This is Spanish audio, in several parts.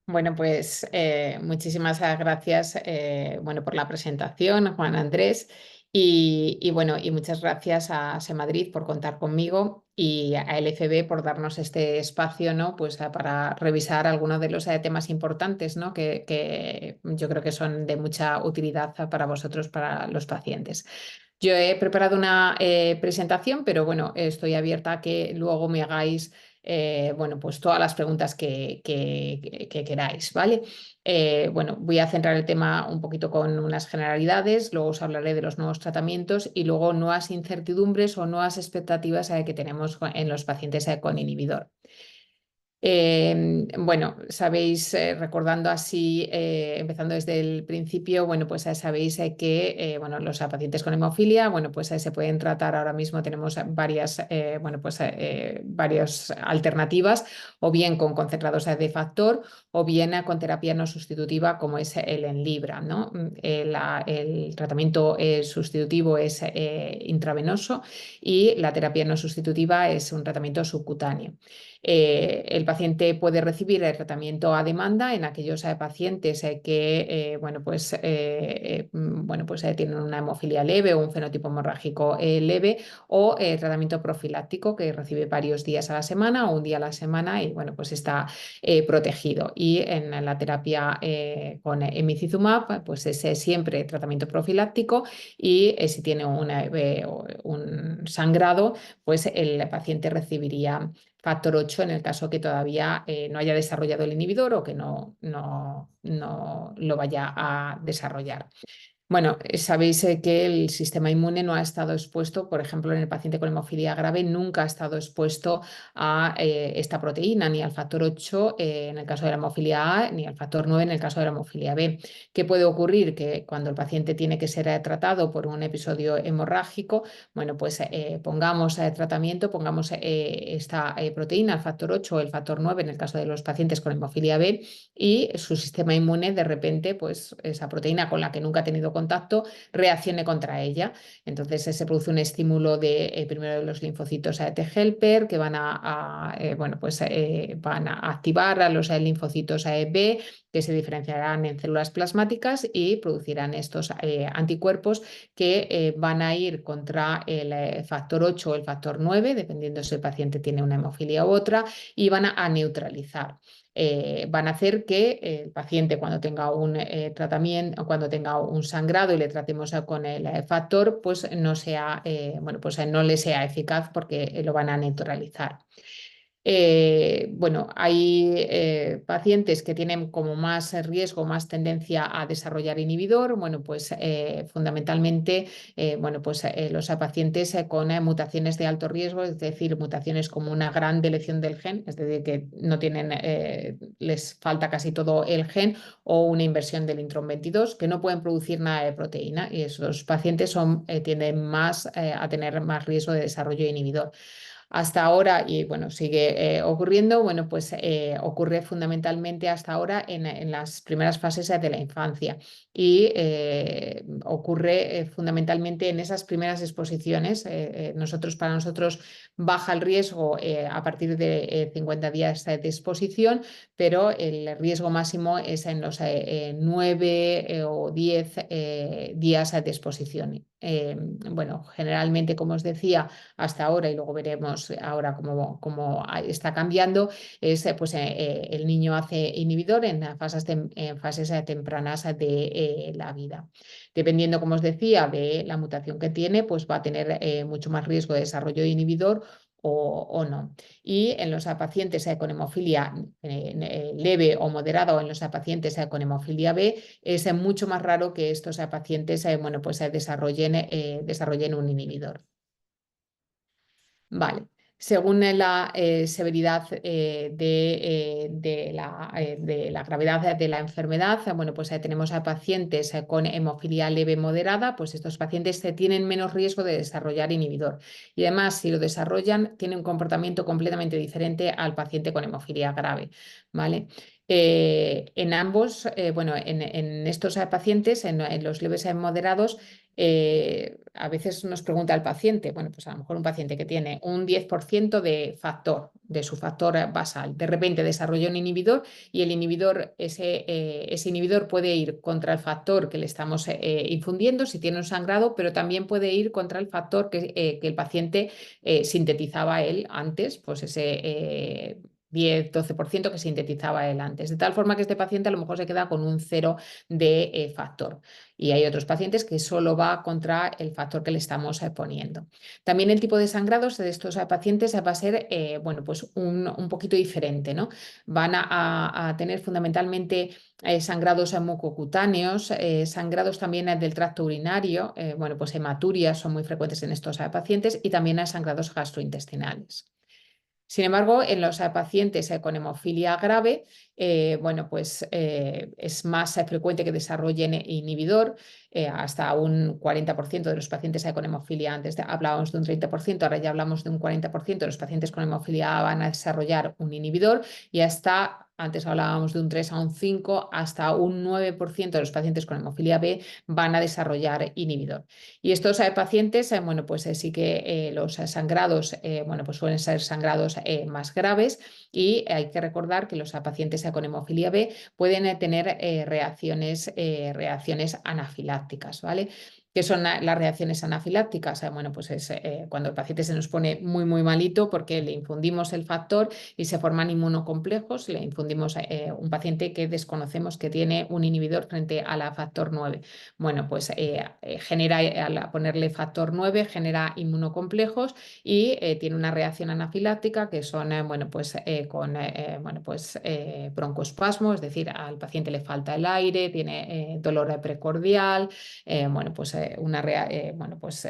Bueno, pues muchísimas gracias bueno, por la presentación, Juan Andrés. Y muchas gracias a Semadrid por contar conmigo y a LFB por darnos este espacio, ¿no? Pues, para revisar algunos de los temas importantes, ¿no? que yo creo que son de mucha utilidad para vosotros, para los pacientes. Yo he preparado una presentación, pero bueno, estoy abierta a que luego me hagáis bueno, pues todas las preguntas que queráis, ¿vale? Bueno, voy a centrar el tema un poquito con unas generalidades, luego os hablaré de los nuevos tratamientos y luego nuevas incertidumbres o nuevas expectativas que tenemos en los pacientes con inhibidor. Bueno, sabéis, recordando así, empezando desde el principio, bueno, pues sabéis que bueno, los pacientes con hemofilia, bueno, pues se pueden tratar ahora mismo, tenemos varias, bueno, pues varias alternativas, o bien con concentrados de factor, o bien con terapia no sustitutiva como es el Enlibra, ¿no? El tratamiento sustitutivo es intravenoso y la terapia no sustitutiva es un tratamiento subcutáneo. El paciente puede recibir el tratamiento a demanda en aquellos pacientes que bueno, pues, tienen una hemofilia leve o un fenotipo hemorrágico leve, o tratamiento profiláctico que recibe varios días a la semana o un día a la semana y bueno, pues está protegido. Y en la terapia con emicizumab, pues es siempre tratamiento profiláctico y si tiene un sangrado, pues el paciente recibiría factor 8 en el caso que todavía no haya desarrollado el inhibidor o que no lo vaya a desarrollar. Bueno, sabéis que el sistema inmune no ha estado expuesto, por ejemplo, en el paciente con hemofilia grave, nunca ha estado expuesto a esta proteína, ni al factor 8 en el caso de la hemofilia A, ni al factor 9 en el caso de la hemofilia B. ¿Qué puede ocurrir? Que cuando el paciente tiene que ser tratado por un episodio hemorrágico, bueno, pues pongamos tratamiento, pongamos esta proteína, el factor 8 o el factor 9 en el caso de los pacientes con hemofilia B, y su sistema inmune de repente, pues esa proteína con la que nunca ha tenido contacto, reaccione contra ella. Entonces se produce un estímulo de primero de los linfocitos T helper que van bueno, pues, van a activar a los linfocitos B, que se diferenciarán en células plasmáticas y producirán estos anticuerpos que van a ir contra el factor 8 o el factor 9, dependiendo si el paciente tiene una hemofilia u otra, y van a neutralizar. Van a hacer que el paciente, cuando tenga un tratamiento, cuando tenga un sangrado y le tratemos con el factor, pues no sea, bueno, pues no le sea eficaz porque lo van a neutralizar. Bueno, hay pacientes que tienen como más riesgo, más tendencia a desarrollar inhibidor. Bueno, pues fundamentalmente, bueno, pues los pacientes con mutaciones de alto riesgo, es decir, mutaciones como una gran deleción del gen, es decir, que no tienen, les falta casi todo el gen, o una inversión del intrón 22, que no pueden producir nada de proteína, y esos pacientes tienden más a tener más riesgo de desarrollo de inhibidor. Hasta ahora, y bueno, sigue ocurriendo, bueno, pues ocurre fundamentalmente hasta ahora en las primeras fases de la infancia y ocurre fundamentalmente en esas primeras exposiciones. Para nosotros baja el riesgo a partir de 50 días de exposición, pero el riesgo máximo es en los 9 o 10 días de exposición. Bueno, generalmente, como os decía, hasta ahora, y luego veremos ahora cómo está cambiando, es pues el niño hace inhibidor en fases tempranas de la vida. Dependiendo, como os decía, de la mutación que tiene, pues va a tener mucho más riesgo de desarrollo de inhibidor o no. Y en los pacientes con hemofilia leve o moderada, o en los pacientes con hemofilia B, es mucho más raro que estos pacientes bueno, pues, desarrollen un inhibidor. Vale. Según la severidad de la gravedad de la enfermedad, bueno, pues tenemos a pacientes con hemofilia leve moderada, pues estos pacientes tienen menos riesgo de desarrollar inhibidor. Y además, si lo desarrollan, tienen un comportamiento completamente diferente al paciente con hemofilia grave, ¿vale? En ambos, bueno, en estos pacientes, en los leves y moderados, a veces nos pregunta el paciente, bueno, pues a lo mejor un paciente que tiene un 10% de factor, de su factor basal, de repente desarrolla un inhibidor y el inhibidor, ese inhibidor puede ir contra el factor que le estamos infundiendo si tiene un sangrado, pero también puede ir contra el factor que el paciente sintetizaba él antes, pues ese 10-12% que sintetizaba él antes. De tal forma que este paciente a lo mejor se queda con un cero de factor. Y hay otros pacientes que solo va contra el factor que le estamos poniendo. También el tipo de sangrados de estos pacientes va a ser bueno, pues un poquito diferente, ¿no? Van a tener fundamentalmente sangrados mucocutáneos, sangrados también del tracto urinario, bueno, pues hematurias son muy frecuentes en estos pacientes y también sangrados gastrointestinales. Sin embargo, en los pacientes con hemofilia grave, bueno, pues es más frecuente que desarrollen inhibidor, hasta un 40% de los pacientes con hemofilia, hablábamos de un 30%, ahora ya hablamos de un 40% de los pacientes con hemofilia van a desarrollar un inhibidor y antes hablábamos de un 3 a un 5, hasta un 9% de los pacientes con hemofilia B van a desarrollar inhibidor. Y estos pacientes, bueno, pues sí que los sangrados, bueno, pues suelen ser sangrados más graves y hay que recordar que los pacientes con hemofilia B pueden tener reacciones anafilácticas, ¿vale? ¿Qué son las reacciones anafilácticas? Bueno, pues es cuando el paciente se nos pone muy, muy malito porque le infundimos el factor y se forman inmunocomplejos, le infundimos un paciente que desconocemos que tiene un inhibidor frente a la factor 9. Bueno, pues genera, al ponerle factor 9, genera inmunocomplejos y tiene una reacción anafiláctica que son, bueno, pues con bueno, pues, broncoespasmo, es decir, al paciente le falta el aire, tiene dolor precordial, bueno, pues, bueno, pues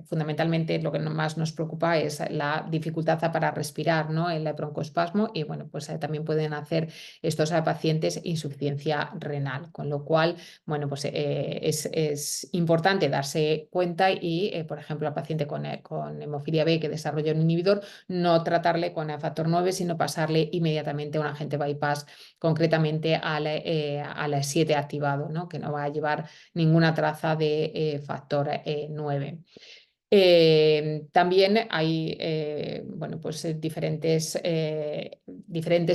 fundamentalmente lo que más nos preocupa es la dificultad para respirar, ¿no? El broncoespasmo y, bueno, pues también pueden hacer estos pacientes insuficiencia renal, con lo cual, bueno, pues es importante darse cuenta y, por ejemplo, al paciente con hemofilia B que desarrolla un inhibidor, no tratarle con el factor 9, sino pasarle inmediatamente a un agente bypass, concretamente al 7 activado, ¿no? Que no va a llevar ninguna traza de factor 9. También hay bueno, pues, diferentes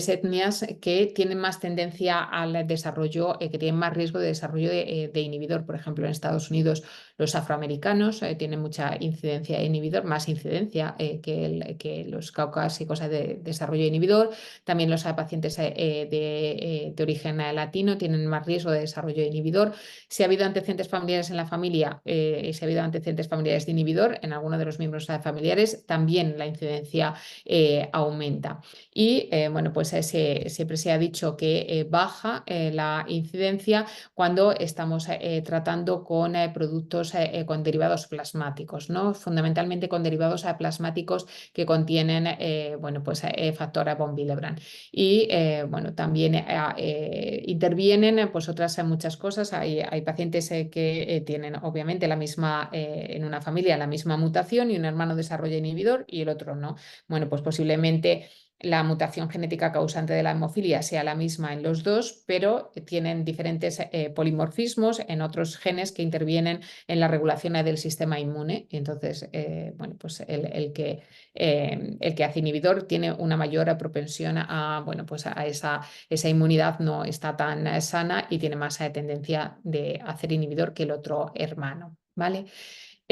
etnias que tienen más tendencia al desarrollo, que tienen más riesgo de desarrollo de inhibidor. Por ejemplo, en Estados Unidos los afroamericanos tienen mucha incidencia de inhibidor, más incidencia que los caucásicos de desarrollo de inhibidor. También los pacientes de origen latino tienen más riesgo de desarrollo de inhibidor. Si ha habido antecedentes familiares en la familia, si ha habido antecedentes familiares de inhibidor en alguno de los miembros familiares, también la incidencia aumenta. Y bueno, pues siempre se ha dicho que baja la incidencia cuando estamos tratando con productos con derivados plasmáticos, ¿no? Fundamentalmente con derivados plasmáticos que contienen bueno, pues, factor von Willebrand. Y bueno, también intervienen pues otras muchas cosas. Hay pacientes que tienen obviamente la misma, en una familia, la misma mutación y un hermano desarrolla inhibidor y el otro no. Bueno, pues posiblemente la mutación genética causante de la hemofilia sea la misma en los dos, pero tienen diferentes polimorfismos en otros genes que intervienen en la regulación del sistema inmune. Y entonces, bueno, pues el que hace inhibidor tiene una mayor propensión a, bueno, pues a esa inmunidad no está tan sana y tiene más tendencia de hacer inhibidor que el otro hermano, ¿vale?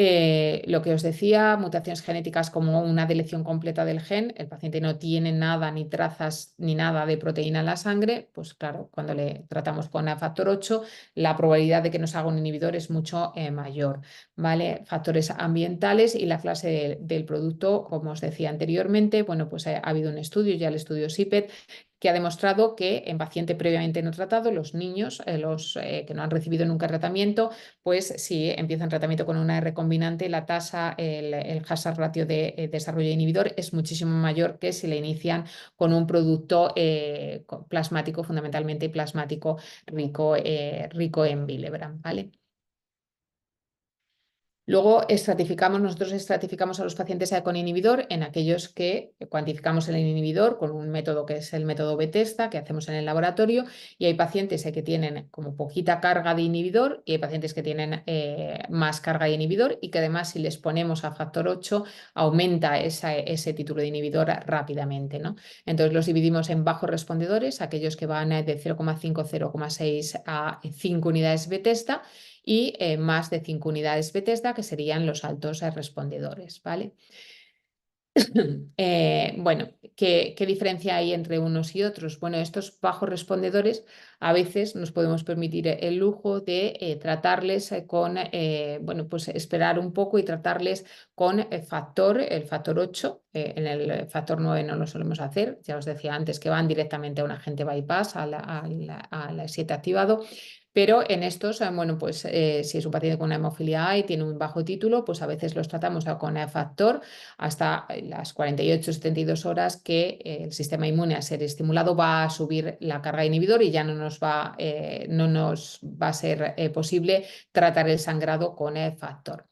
Lo que os decía, mutaciones genéticas como una deleción completa del gen, el paciente no tiene nada, ni trazas, ni nada de proteína en la sangre, pues claro, cuando le tratamos con el factor 8, la probabilidad de que nos haga un inhibidor es mucho mayor, ¿vale? Factores ambientales y la clase del producto, como os decía anteriormente, bueno, pues ha habido un estudio, ya el estudio SIPET, que ha demostrado que en paciente previamente no tratado, los niños, los que no han recibido nunca tratamiento, pues si empiezan tratamiento con una recombinante, la tasa, el hazard ratio de desarrollo de inhibidor es muchísimo mayor que si le inician con un producto plasmático, fundamentalmente plasmático rico en Willebrand, ¿vale? Luego nosotros estratificamos a los pacientes con inhibidor en aquellos que cuantificamos el inhibidor con un método que es el método Bethesda que hacemos en el laboratorio, y hay pacientes que tienen como poquita carga de inhibidor y hay pacientes que tienen más carga de inhibidor, y que además si les ponemos a factor 8 aumenta ese título de inhibidor rápidamente, ¿no? Entonces los dividimos en bajos respondedores, aquellos que van de 0,5, 0,6 a 5 unidades Bethesda, y más de 5 unidades Bethesda, que serían los altos respondedores, ¿vale? Bueno, ¿qué diferencia hay entre unos y otros? Bueno, estos bajos respondedores a veces nos podemos permitir el lujo de tratarles bueno, pues esperar un poco y tratarles con el factor 8. En el factor 9 no lo solemos hacer, ya os decía antes que van directamente a un agente bypass, al 7 activado. Pero en estos, bueno, pues si es un paciente con una hemofilia A y tiene un bajo título, pues a veces los tratamos con el factor hasta las 48-72 horas que el sistema inmune, a ser estimulado, va a subir la carga de inhibidor y ya no nos va a ser posible tratar el sangrado con el factor.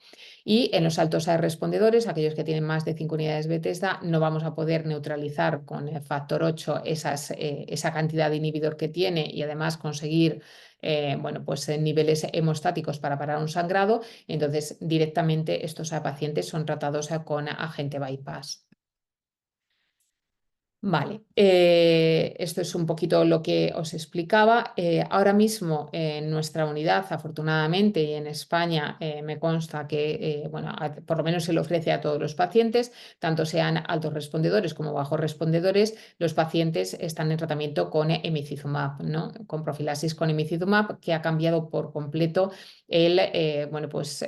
Y en los altos respondedores, aquellos que tienen más de 5 unidades Bethesda, no vamos a poder neutralizar con el factor 8 esa cantidad de inhibidor que tiene, y además conseguir bueno, pues niveles hemostáticos para parar un sangrado. Entonces, directamente estos pacientes son tratados con agente bypass. Vale, esto es un poquito lo que os explicaba. Ahora mismo en nuestra unidad, afortunadamente, y en España me consta que, bueno, por lo menos se le ofrece a todos los pacientes, tanto sean altos respondedores como bajos respondedores, los pacientes están en tratamiento con emicizumab, ¿no? Con profilaxis con emicizumab, que ha cambiado por completo bueno, pues,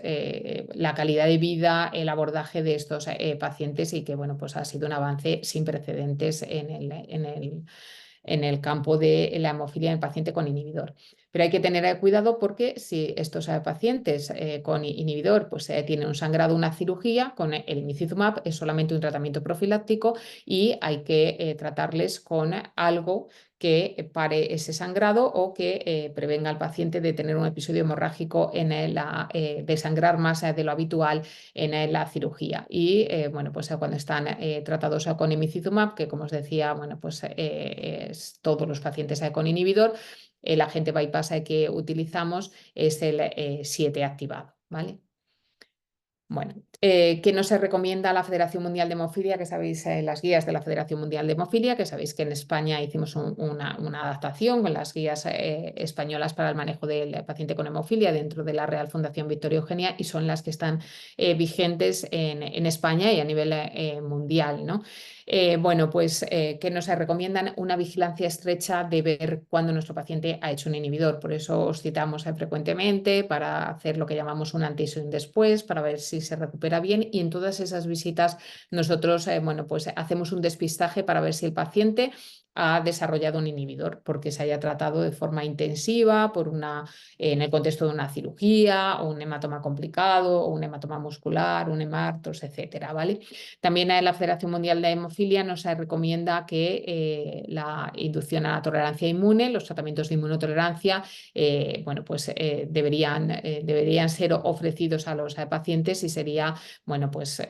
la calidad de vida, el abordaje de estos pacientes, y que, bueno, pues ha sido un avance sin precedentes en el campo de la hemofilia en el paciente con inhibidor. Pero hay que tener cuidado, porque si estos pacientes con inhibidor pues, tienen un sangrado, una cirugía, con el emicizumab es solamente un tratamiento profiláctico, y hay que tratarles con algo que pare ese sangrado o que prevenga al paciente de tener un episodio hemorrágico de sangrar más de lo habitual en la cirugía. Y bueno, pues cuando están tratados con emicizumab, que como os decía, bueno, pues es todos los pacientes con inhibidor, el agente bypass que utilizamos es el 7 activado, ¿vale? Bueno, ¿qué nos recomienda la Federación Mundial de Hemofilia? Que sabéis, las guías de la Federación Mundial de Hemofilia, que sabéis que en España hicimos una adaptación con las guías españolas para el manejo del paciente con hemofilia dentro de la Real Fundación Victoria Eugenia, y son las que están vigentes en España y a nivel mundial, ¿no? Bueno, pues, ¿qué nos recomiendan? Una vigilancia estrecha de ver cuándo nuestro paciente ha hecho un inhibidor. Por eso os citamos frecuentemente para hacer lo que llamamos un antes y un después, para ver si se recupera bien. Y en todas esas visitas nosotros, bueno, pues hacemos un despistaje para ver si el paciente ha desarrollado un inhibidor, porque se haya tratado de forma intensiva en el contexto de una cirugía, o un hematoma complicado, o un hematoma muscular, un hemartos, etcétera, ¿vale? También la Federación Mundial de Hemofilia nos recomienda que la inducción a la tolerancia inmune, los tratamientos de inmunotolerancia, bueno, pues deberían ser ofrecidos a los pacientes, y sería, bueno, pues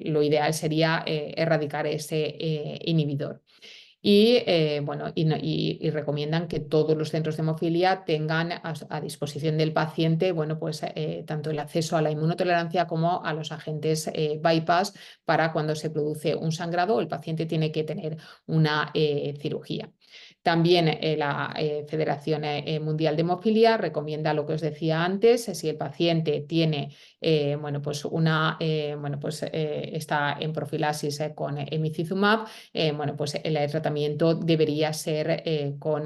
lo ideal sería erradicar ese inhibidor. Y, bueno, y recomiendan que todos los centros de hemofilia tengan a disposición del paciente, bueno, pues tanto el acceso a la inmunotolerancia como a los agentes bypass, para cuando se produce un sangrado o el paciente tiene que tener una cirugía. También la Federación Mundial de Hemofilia recomienda lo que os decía antes: si el paciente tiene, bueno, pues bueno, pues está en profilaxis con emicizumab, bueno, pues el tratamiento debería ser con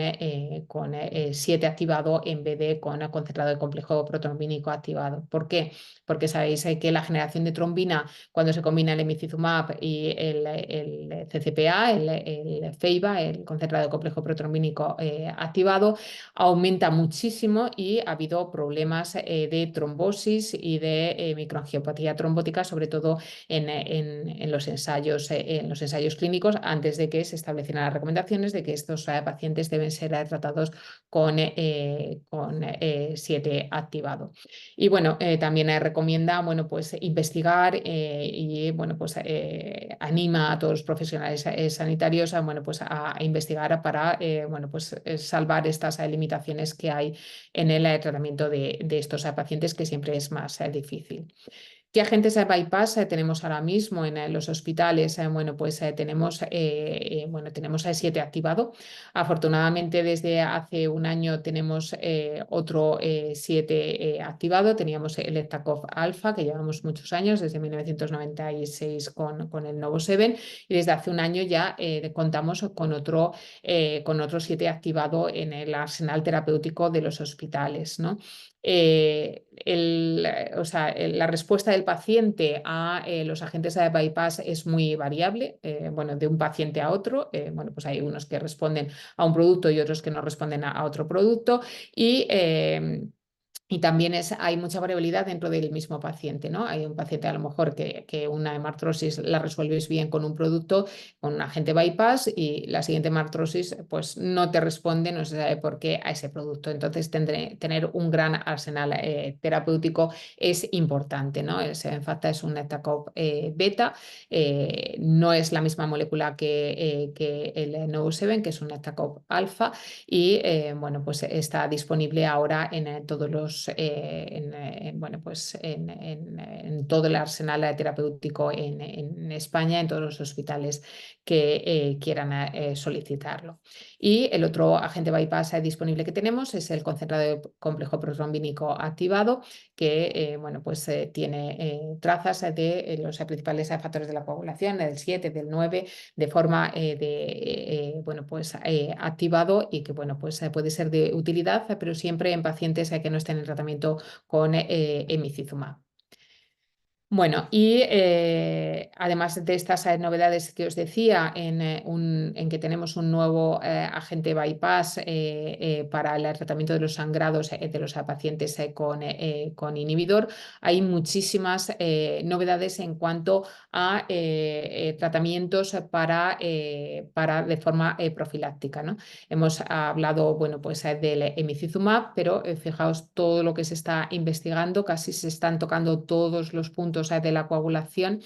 7 activado en vez de con concentrado de complejo protrombínico activado. ¿Por qué? Porque sabéis que la generación de trombina, cuando se combina el emicizumab y el CCPA, el FEIBA, el concentrado de complejo protrombínico activado, aumenta muchísimo, y ha habido problemas de trombosis y de microangiopatía trombótica, sobre todo en los ensayos clínicos, antes de que se establecieran tiene las recomendaciones de que estos pacientes deben ser tratados con 7 activado. Y bueno, también recomienda, bueno, pues investigar y bueno, pues anima a todos los profesionales sanitarios a, bueno, pues a investigar para bueno, pues salvar estas limitaciones que hay en el tratamiento de estos pacientes, que siempre es más difícil. ¿Qué agentes de bypass tenemos ahora mismo en los hospitales? Bueno, pues tenemos 7 activado. Afortunadamente, desde hace un año tenemos otro 7 activado. Teníamos el Eptacof alfa, que llevamos muchos años, desde 1996 con el Novo 7, y desde hace un año ya contamos con otro 7 activado en el arsenal terapéutico de los hospitales, ¿no? La respuesta del paciente a los agentes de bypass es muy variable, bueno, de un paciente a otro. Bueno, pues hay unos que responden a un producto y otros que no responden a otro producto. Y también hay mucha variabilidad dentro del mismo paciente, ¿no? Hay un paciente a lo mejor que una hemartrosis la resuelves bien con un producto, con un agente bypass, y la siguiente hemartrosis pues no te responde, no se sabe por qué, a ese producto. Entonces tener un gran arsenal terapéutico es importante, ¿no? El Sedefacta es un Eptacof beta, no es la misma molécula que el Novo7, que es un Eptacof alfa, y bueno, pues está disponible ahora en todos los bueno, pues en todo el arsenal terapéutico en España, en todos los hospitales que quieran solicitarlo. Y el otro agente bypass disponible que tenemos es el concentrado de complejo protrombínico activado, que bueno, pues tiene trazas de los principales factores de la coagulación, del 7, del 9, de forma bueno, pues activado, y que bueno, pues puede ser de utilidad, pero siempre en pacientes que no estén en tratamiento con emicizumab. Bueno, y además de estas novedades que os decía, en que tenemos un nuevo agente bypass para el tratamiento de los sangrados de los pacientes con inhibidor, hay muchísimas novedades en cuanto a tratamientos para de forma profiláctica, ¿no? Hemos hablado, bueno, pues del emicizumab, pero fijaos todo lo que se está investigando, casi se están tocando todos los puntos de la coagulación,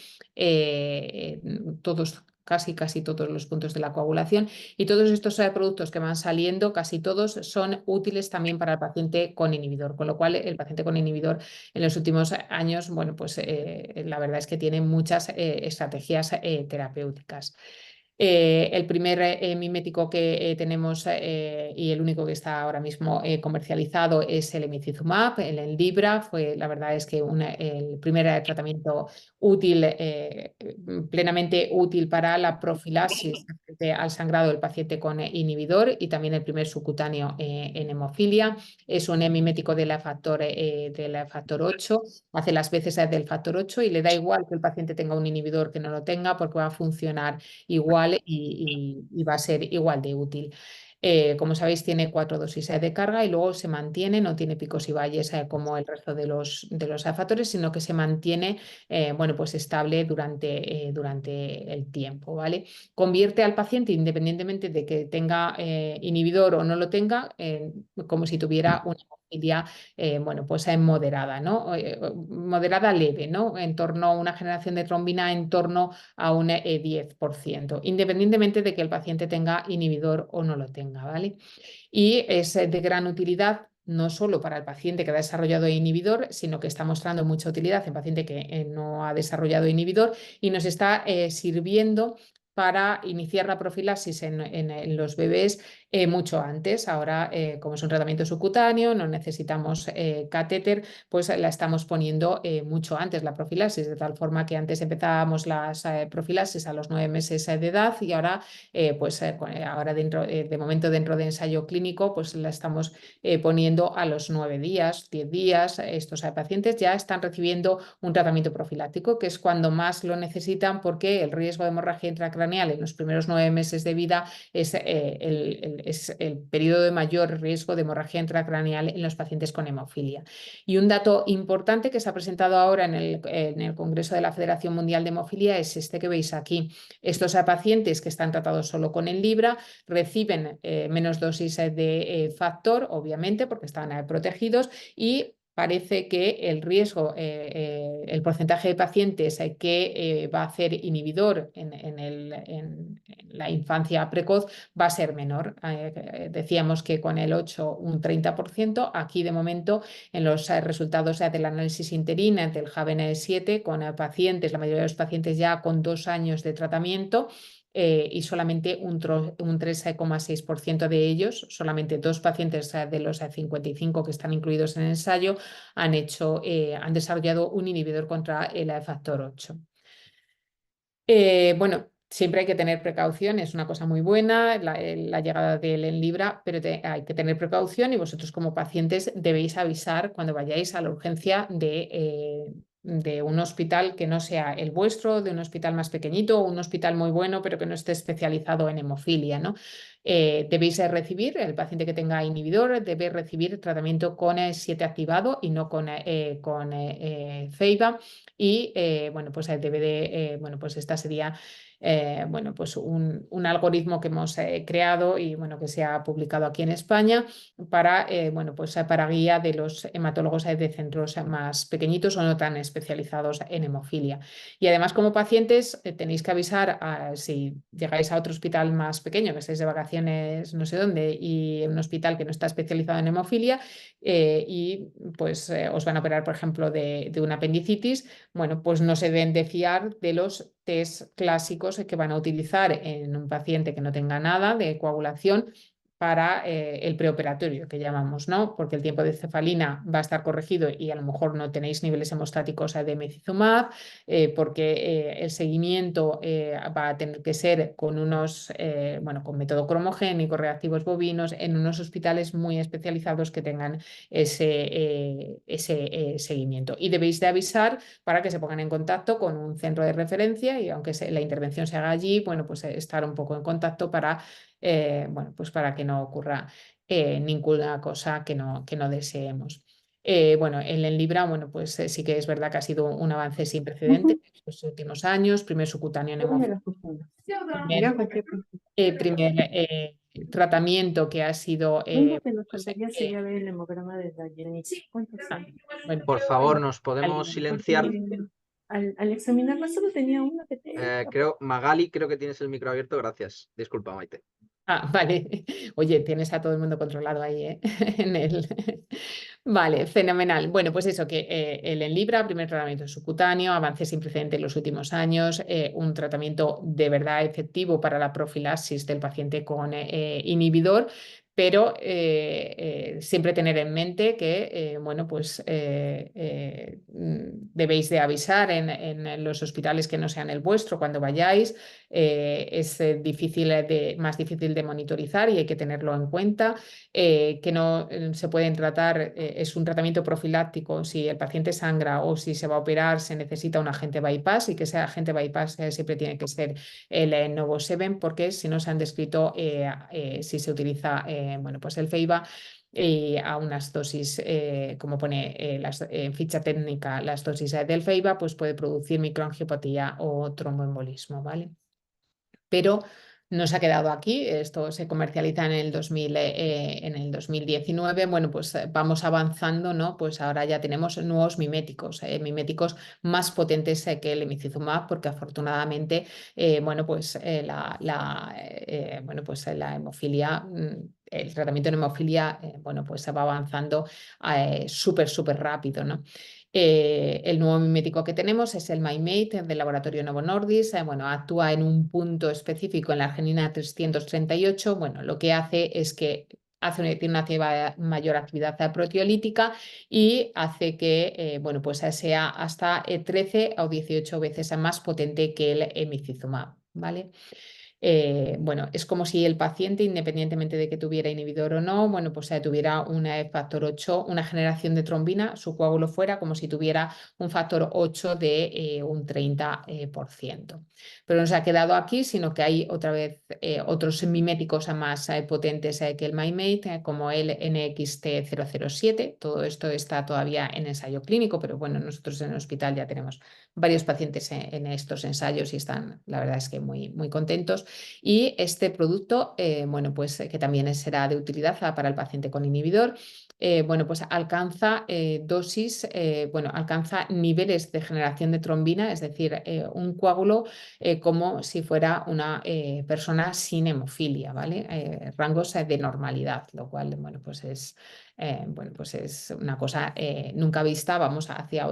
casi todos los puntos de la coagulación, y todos estos productos que van saliendo, casi todos son útiles también para el paciente con inhibidor, con lo cual el paciente con inhibidor en los últimos años, bueno, pues la verdad es que tiene muchas estrategias terapéuticas. El primer mimético que tenemos y el único que está ahora mismo comercializado es el emicizumab, el Enlibra. La verdad es que el primer tratamiento útil, plenamente útil para la profilaxis al sangrado del paciente con inhibidor, y también el primer subcutáneo en hemofilia. Es un mimético del factor 8, hace las veces del factor 8, y le da igual que el paciente tenga un inhibidor que no lo tenga, porque va a funcionar igual y va a ser igual de útil. Como sabéis, tiene 4 dosis de carga y luego se mantiene, no tiene picos y valles como el resto de los factores, sino que se mantiene bueno, pues estable durante el tiempo, ¿vale? Convierte al paciente, independientemente de que tenga inhibidor o no lo tenga, como si tuviera una hemofilia bueno, pues moderada, ¿no? Moderada leve, ¿no? En torno a una generación de trombina en torno a un 10%, independientemente de que el paciente tenga inhibidor o no lo tenga, ¿vale? Y es de gran utilidad no solo para el paciente que ha desarrollado inhibidor, sino que está mostrando mucha utilidad en paciente que no ha desarrollado inhibidor, y nos está sirviendo para iniciar la profilaxis en los bebés mucho antes. Ahora, como es un tratamiento subcutáneo, no necesitamos catéter, pues la estamos poniendo mucho antes, la profilaxis, de tal forma que antes empezábamos las profilaxis a los 9 meses de edad, y ahora, ahora de momento dentro de ensayo clínico, pues la estamos poniendo a los 9 días, 10 días. Estos pacientes ya están recibiendo un tratamiento profiláctico, que es cuando más lo necesitan, porque el riesgo de hemorragia intracraniana intracraneal en los primeros 9 meses de vida es el periodo de mayor riesgo de hemorragia intracraneal en los pacientes con hemofilia. Y un dato importante que se ha presentado ahora en el Congreso de la Federación Mundial de Hemofilia es este que veis aquí. Estos pacientes que están tratados solo con el Libra reciben menos dosis de factor, obviamente, porque están protegidos, y parece que el riesgo, el porcentaje de pacientes que va a hacer inhibidor en la infancia precoz va a ser menor. Decíamos que con el 8 un 30%, aquí de momento en los resultados del análisis interín del JAVN-7 con pacientes, la mayoría de los pacientes ya con 2 años de tratamiento, y solamente un 3,6% de ellos, solamente 2 pacientes de los 55 que están incluidos en el ensayo, han desarrollado un inhibidor contra el factor 8. Bueno, siempre hay que tener precaución, es una cosa muy buena la llegada del Enlibra, pero hay que tener precaución y vosotros como pacientes debéis avisar cuando vayáis a la urgencia de un hospital que no sea el vuestro, de un hospital más pequeñito o un hospital muy bueno, pero que no esté especializado en hemofilia, ¿no? Debéis recibir, el paciente que tenga inhibidor debe recibir tratamiento con 7 activado y no con Ceiba. Y bueno, pues debe de, bueno, pues esta sería bueno, pues un algoritmo que hemos creado y bueno, que se ha publicado aquí en España para, bueno, pues para guía de los hematólogos de centros más pequeñitos o no tan especializados en hemofilia. Y además, como pacientes, tenéis que avisar si llegáis a otro hospital más pequeño, que estáis de vacaciones no sé dónde, y un hospital que no está especializado en hemofilia, y pues os van a operar, por ejemplo, de una apendicitis. Bueno, pues no se deben de fiar de los test clásicos que van a utilizar en un paciente que no tenga nada de coagulación para el preoperatorio que llamamos, ¿no? Porque el tiempo de cefalina va a estar corregido y a lo mejor no tenéis niveles hemostáticos de mecizumab, porque el seguimiento va a tener que ser con bueno, con método cromogénico, reactivos bovinos, en unos hospitales muy especializados que tengan ese seguimiento. Y debéis de avisar para que se pongan en contacto con un centro de referencia y aunque la intervención se haga allí, bueno, pues estar un poco en contacto para, bueno, pues para que no ocurra ninguna cosa que no deseemos. Bueno, el Enlibra, bueno, pues sí que es verdad que ha sido un avance sin precedentes en los últimos años, primer subcutáneo en hemofilia, primer tratamiento que ha sido Que nos faltaría sería ver el hemograma de Dayeni. bueno, Por favor, ¿nos podemos silenciar? Al examinarla solo tenía una que Magali, creo que tienes el micro abierto. Gracias. Disculpa, Maite. Vale. Oye, tienes a todo el mundo controlado ahí, ¿eh? Vale, fenomenal. Bueno, pues eso, que el Enlibra, primer tratamiento subcutáneo, avance sin precedente en los últimos años, un tratamiento de verdad efectivo para la profilaxis del paciente con inhibidor, pero siempre tener en mente que, bueno, pues debéis de avisar en los hospitales que no sean el vuestro cuando vayáis. Es más difícil de monitorizar y hay que tenerlo en cuenta, que no se pueden tratar, es un tratamiento profiláctico. Si el paciente sangra o si se va a operar, se necesita un agente bypass y que ese agente bypass siempre tiene que ser el Novo-7, porque si no se han descrito, si se utiliza bueno, pues el Feiba a unas dosis, como pone en ficha técnica, las dosis del Feiba, pues puede producir microangiopatía o tromboembolismo, ¿vale? Pero no se ha quedado aquí, esto se comercializa en el 2019, bueno, pues vamos avanzando, ¿no? Pues ahora ya tenemos nuevos miméticos, miméticos más potentes que el emicizumab, porque afortunadamente, bueno, pues bueno, pues la hemofilia, el tratamiento en hemofilia, bueno, pues se va avanzando súper rápido, ¿no? El nuevo mimético que tenemos es el MyMate del laboratorio Novo Nordisk. Bueno, actúa en un punto específico en la arginina 338. Bueno, lo que hace es que tiene una mayor actividad proteolítica y hace que bueno, pues sea hasta 13 o 18 veces más potente que el emicizumab, ¿vale? bueno, es como si el paciente, independientemente de que tuviera inhibidor o no, bueno, pues tuviera un factor 8, una generación de trombina, su coágulo fuera como si tuviera un factor 8 de un 30%. Pero no se ha quedado aquí, sino que hay otra vez otros miméticos más potentes que el MyMate, como el NXT007. Todo esto está todavía en ensayo clínico, pero bueno, nosotros en el hospital ya tenemos varios pacientes en estos ensayos y están, la verdad es que muy, muy contentos. Y este producto, bueno, pues que también será de utilidad para el paciente con inhibidor, bueno, pues alcanza dosis, bueno, alcanza niveles de generación de trombina, es decir, un coágulo como si fuera una persona sin hemofilia, ¿vale? Rangos de normalidad, lo cual, bueno, pues es una cosa nunca vista, vamos hacia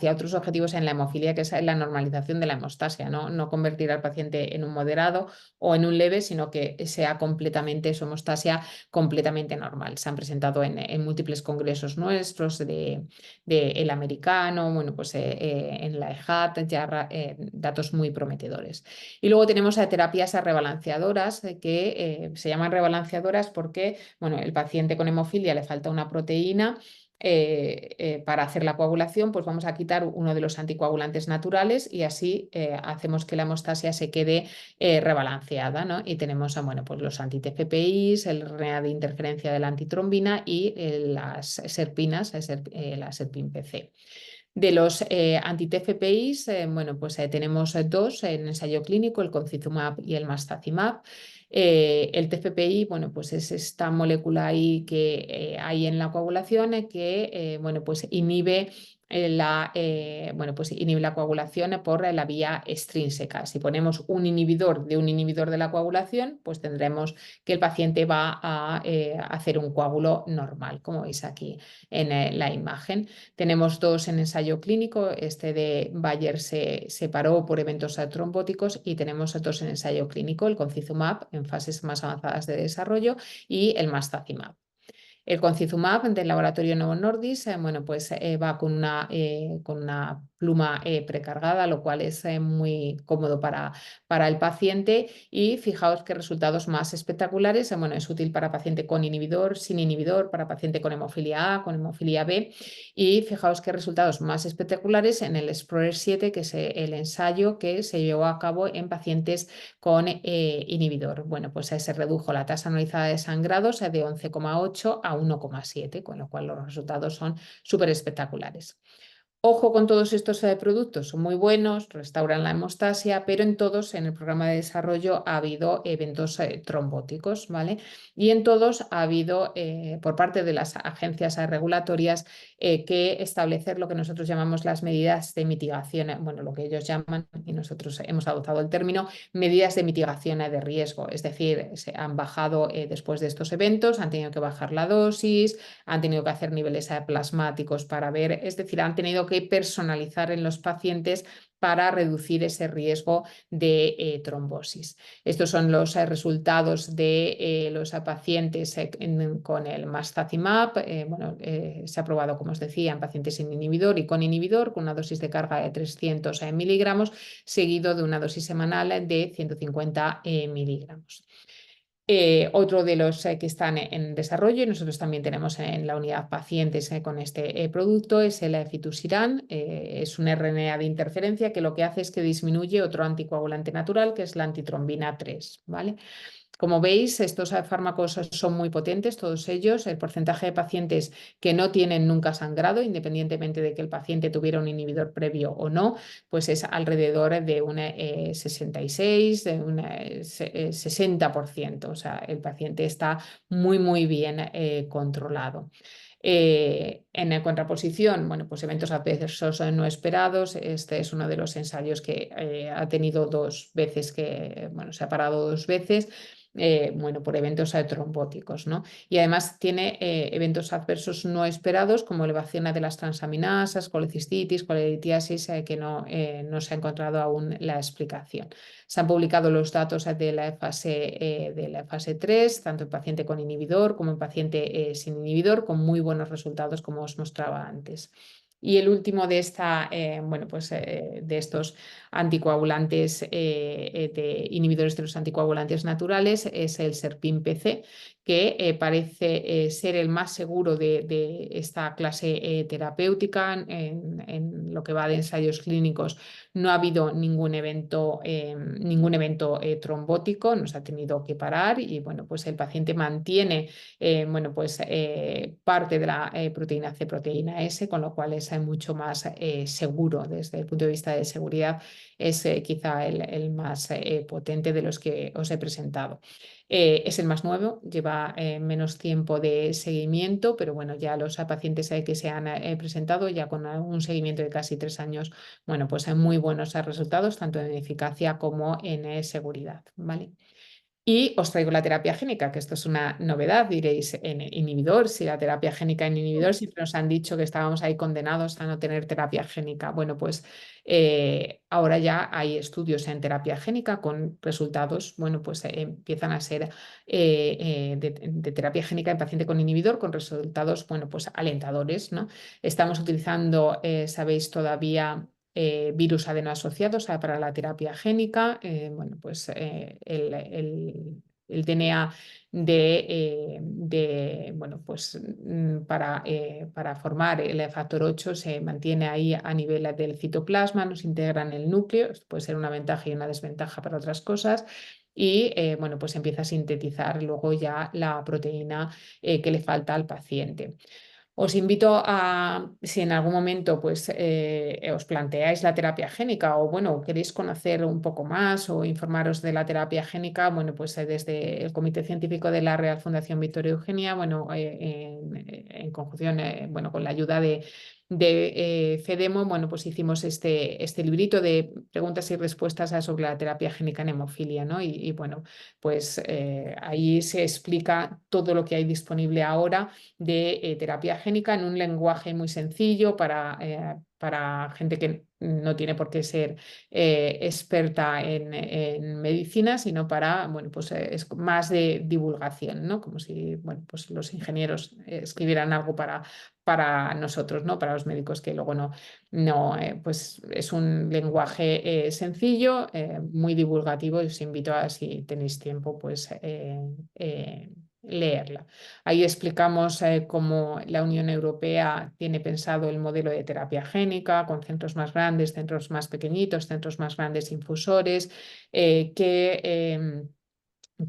hacia otros objetivos en la hemofilia, que es la normalización de la hemostasia, ¿no? No convertir al paciente en un moderado o en un leve, sino que sea completamente su hemostasia completamente normal. Se han presentado en múltiples congresos nuestros de el americano, bueno, pues en la EHAT, ya datos muy prometedores. Y luego tenemos terapias rebalanceadoras que se llaman rebalanceadoras porque, bueno, el paciente con hemofilia le falta una proteína. Para hacer la coagulación, pues vamos a quitar uno de los anticoagulantes naturales y así hacemos que la hemostasia se quede rebalanceada, ¿no? Y tenemos bueno, pues los anti-TFPIs, el RNA de interferencia de la antitrombina y las serpinas, la serpin-PC. De los anti-TFPIs, bueno, pues tenemos dos en ensayo clínico, el concizumab y el mastacimab. El TFPI, bueno, pues es esta molécula ahí que hay en la coagulación que, bueno, pues inhibe inhibe la coagulación por la vía extrínseca. Si ponemos un inhibidor de la coagulación, pues tendremos que el paciente va a hacer un coágulo normal, como veis aquí en la imagen. Tenemos dos en ensayo clínico, este de Bayer se separó por eventos trombóticos y tenemos dos en ensayo clínico, el concizumab en fases más avanzadas de desarrollo y el mastacimab. El concizumab del laboratorio Novo Nordisk, bueno, pues va con una pluma precargada, lo cual es muy cómodo para el paciente y fijaos qué resultados más espectaculares. Bueno, es útil para paciente con inhibidor, sin inhibidor, para paciente con hemofilia A, con hemofilia B y fijaos qué resultados más espectaculares en el Explorer 7, que es el ensayo que se llevó a cabo en pacientes con inhibidor. Bueno, pues se redujo la tasa anualizada de sangrados de 11,8 a 1,7, con lo cual los resultados son súper espectaculares. Ojo con todos estos productos, son muy buenos, restauran la hemostasia, pero en todos en el programa de desarrollo ha habido eventos trombóticos, ¿vale? Y en todos ha habido, por parte de las agencias regulatorias, que establecer lo que nosotros llamamos las medidas de mitigación, bueno, lo que ellos llaman, y nosotros hemos adoptado el término, medidas de mitigación de riesgo, es decir, se han bajado después de estos eventos, han tenido que bajar la dosis, han tenido que hacer niveles plasmáticos para ver, es decir, han tenido que personalizar en los pacientes para reducir ese riesgo de trombosis. Estos son los resultados de los pacientes con el mastacimab. Bueno, se ha probado, como os decía, en pacientes sin inhibidor y con inhibidor, con una dosis de carga de 300 miligramos, seguido de una dosis semanal de 150 miligramos. Otro de los que están en desarrollo, y nosotros también tenemos en la unidad pacientes con este producto, es el fitusiran. Es un RNA de interferencia que lo que hace es que disminuye otro anticoagulante natural, que es la antitrombina 3, ¿vale? Como veis, estos fármacos son muy potentes, todos ellos. El porcentaje de pacientes que no tienen nunca sangrado, independientemente de que el paciente tuviera un inhibidor previo o no, pues es alrededor de un 66, de un 60%. O sea, el paciente está muy, muy bien controlado. En contraposición, bueno, pues eventos adversos no esperados. Este es uno de los ensayos que ha tenido dos veces que, bueno, se ha parado dos veces. Bueno, por eventos trombóticos, ¿no? Y además tiene eventos adversos no esperados como elevación de las transaminasas, colecistitis, colelitiasis, que no se ha encontrado aún la explicación. Se han publicado los datos de la fase 3, tanto en paciente con inhibidor como en paciente sin inhibidor, con muy buenos resultados, como os mostraba antes. Y el último de de estos anticoagulantes, de inhibidores de los anticoagulantes naturales, es el SERPIN-PC, que parece ser el más seguro de esta clase terapéutica. En lo que va de ensayos clínicos no ha habido ningún evento trombótico, no se ha tenido que parar y bueno, pues el paciente mantiene parte de la proteína C, proteína S, con lo cual es mucho más seguro desde el punto de vista de seguridad. Es quizá el más potente de los que os he presentado. Es el más nuevo, lleva menos tiempo de seguimiento, pero bueno, ya los pacientes que se han presentado ya con un seguimiento de casi 3 años, bueno, pues hay muy buenos resultados, tanto en eficacia como en seguridad, ¿vale? Y os traigo la terapia génica, que esto es una novedad, diréis, en inhibidor, si la terapia génica en inhibidor, siempre nos han dicho que estábamos ahí condenados a no tener terapia génica. Bueno, pues ahora ya hay estudios en terapia génica con resultados, bueno, pues empiezan a ser de terapia génica en paciente con inhibidor con resultados, bueno, pues alentadores, ¿no? Estamos utilizando, sabéis, todavía virus adenoasociados para la terapia génica. Bueno, pues el DNA bueno, pues, para formar el factor 8 se mantiene ahí a nivel del citoplasma, no se integra en el núcleo, esto puede ser una ventaja y una desventaja para otras cosas. Y bueno, pues empieza a sintetizar luego ya la proteína que le falta al paciente. Os invito a, si en algún momento pues, os planteáis la terapia génica o bueno, queréis conocer un poco más o informaros de la terapia génica, bueno, pues desde el Comité Científico de la Real Fundación Victoria Eugenia, bueno, en conjunción bueno, con la ayuda de FEDEMO, bueno, pues hicimos este librito de preguntas y respuestas sobre la terapia génica en hemofilia, ¿no? Y bueno, pues ahí se explica todo lo que hay disponible ahora de terapia génica en un lenguaje muy sencillo para gente que no tiene por qué ser experta en medicina, sino para, bueno, pues es más de divulgación, ¿no? Como si, bueno, pues los ingenieros escribieran algo para nosotros, ¿no? Para los médicos que luego pues es un lenguaje sencillo, muy divulgativo y os invito a, si tenéis tiempo, pues leerla. Ahí explicamos cómo la Unión Europea tiene pensado el modelo de terapia génica con centros más grandes, centros más pequeñitos, centros más grandes infusores, qué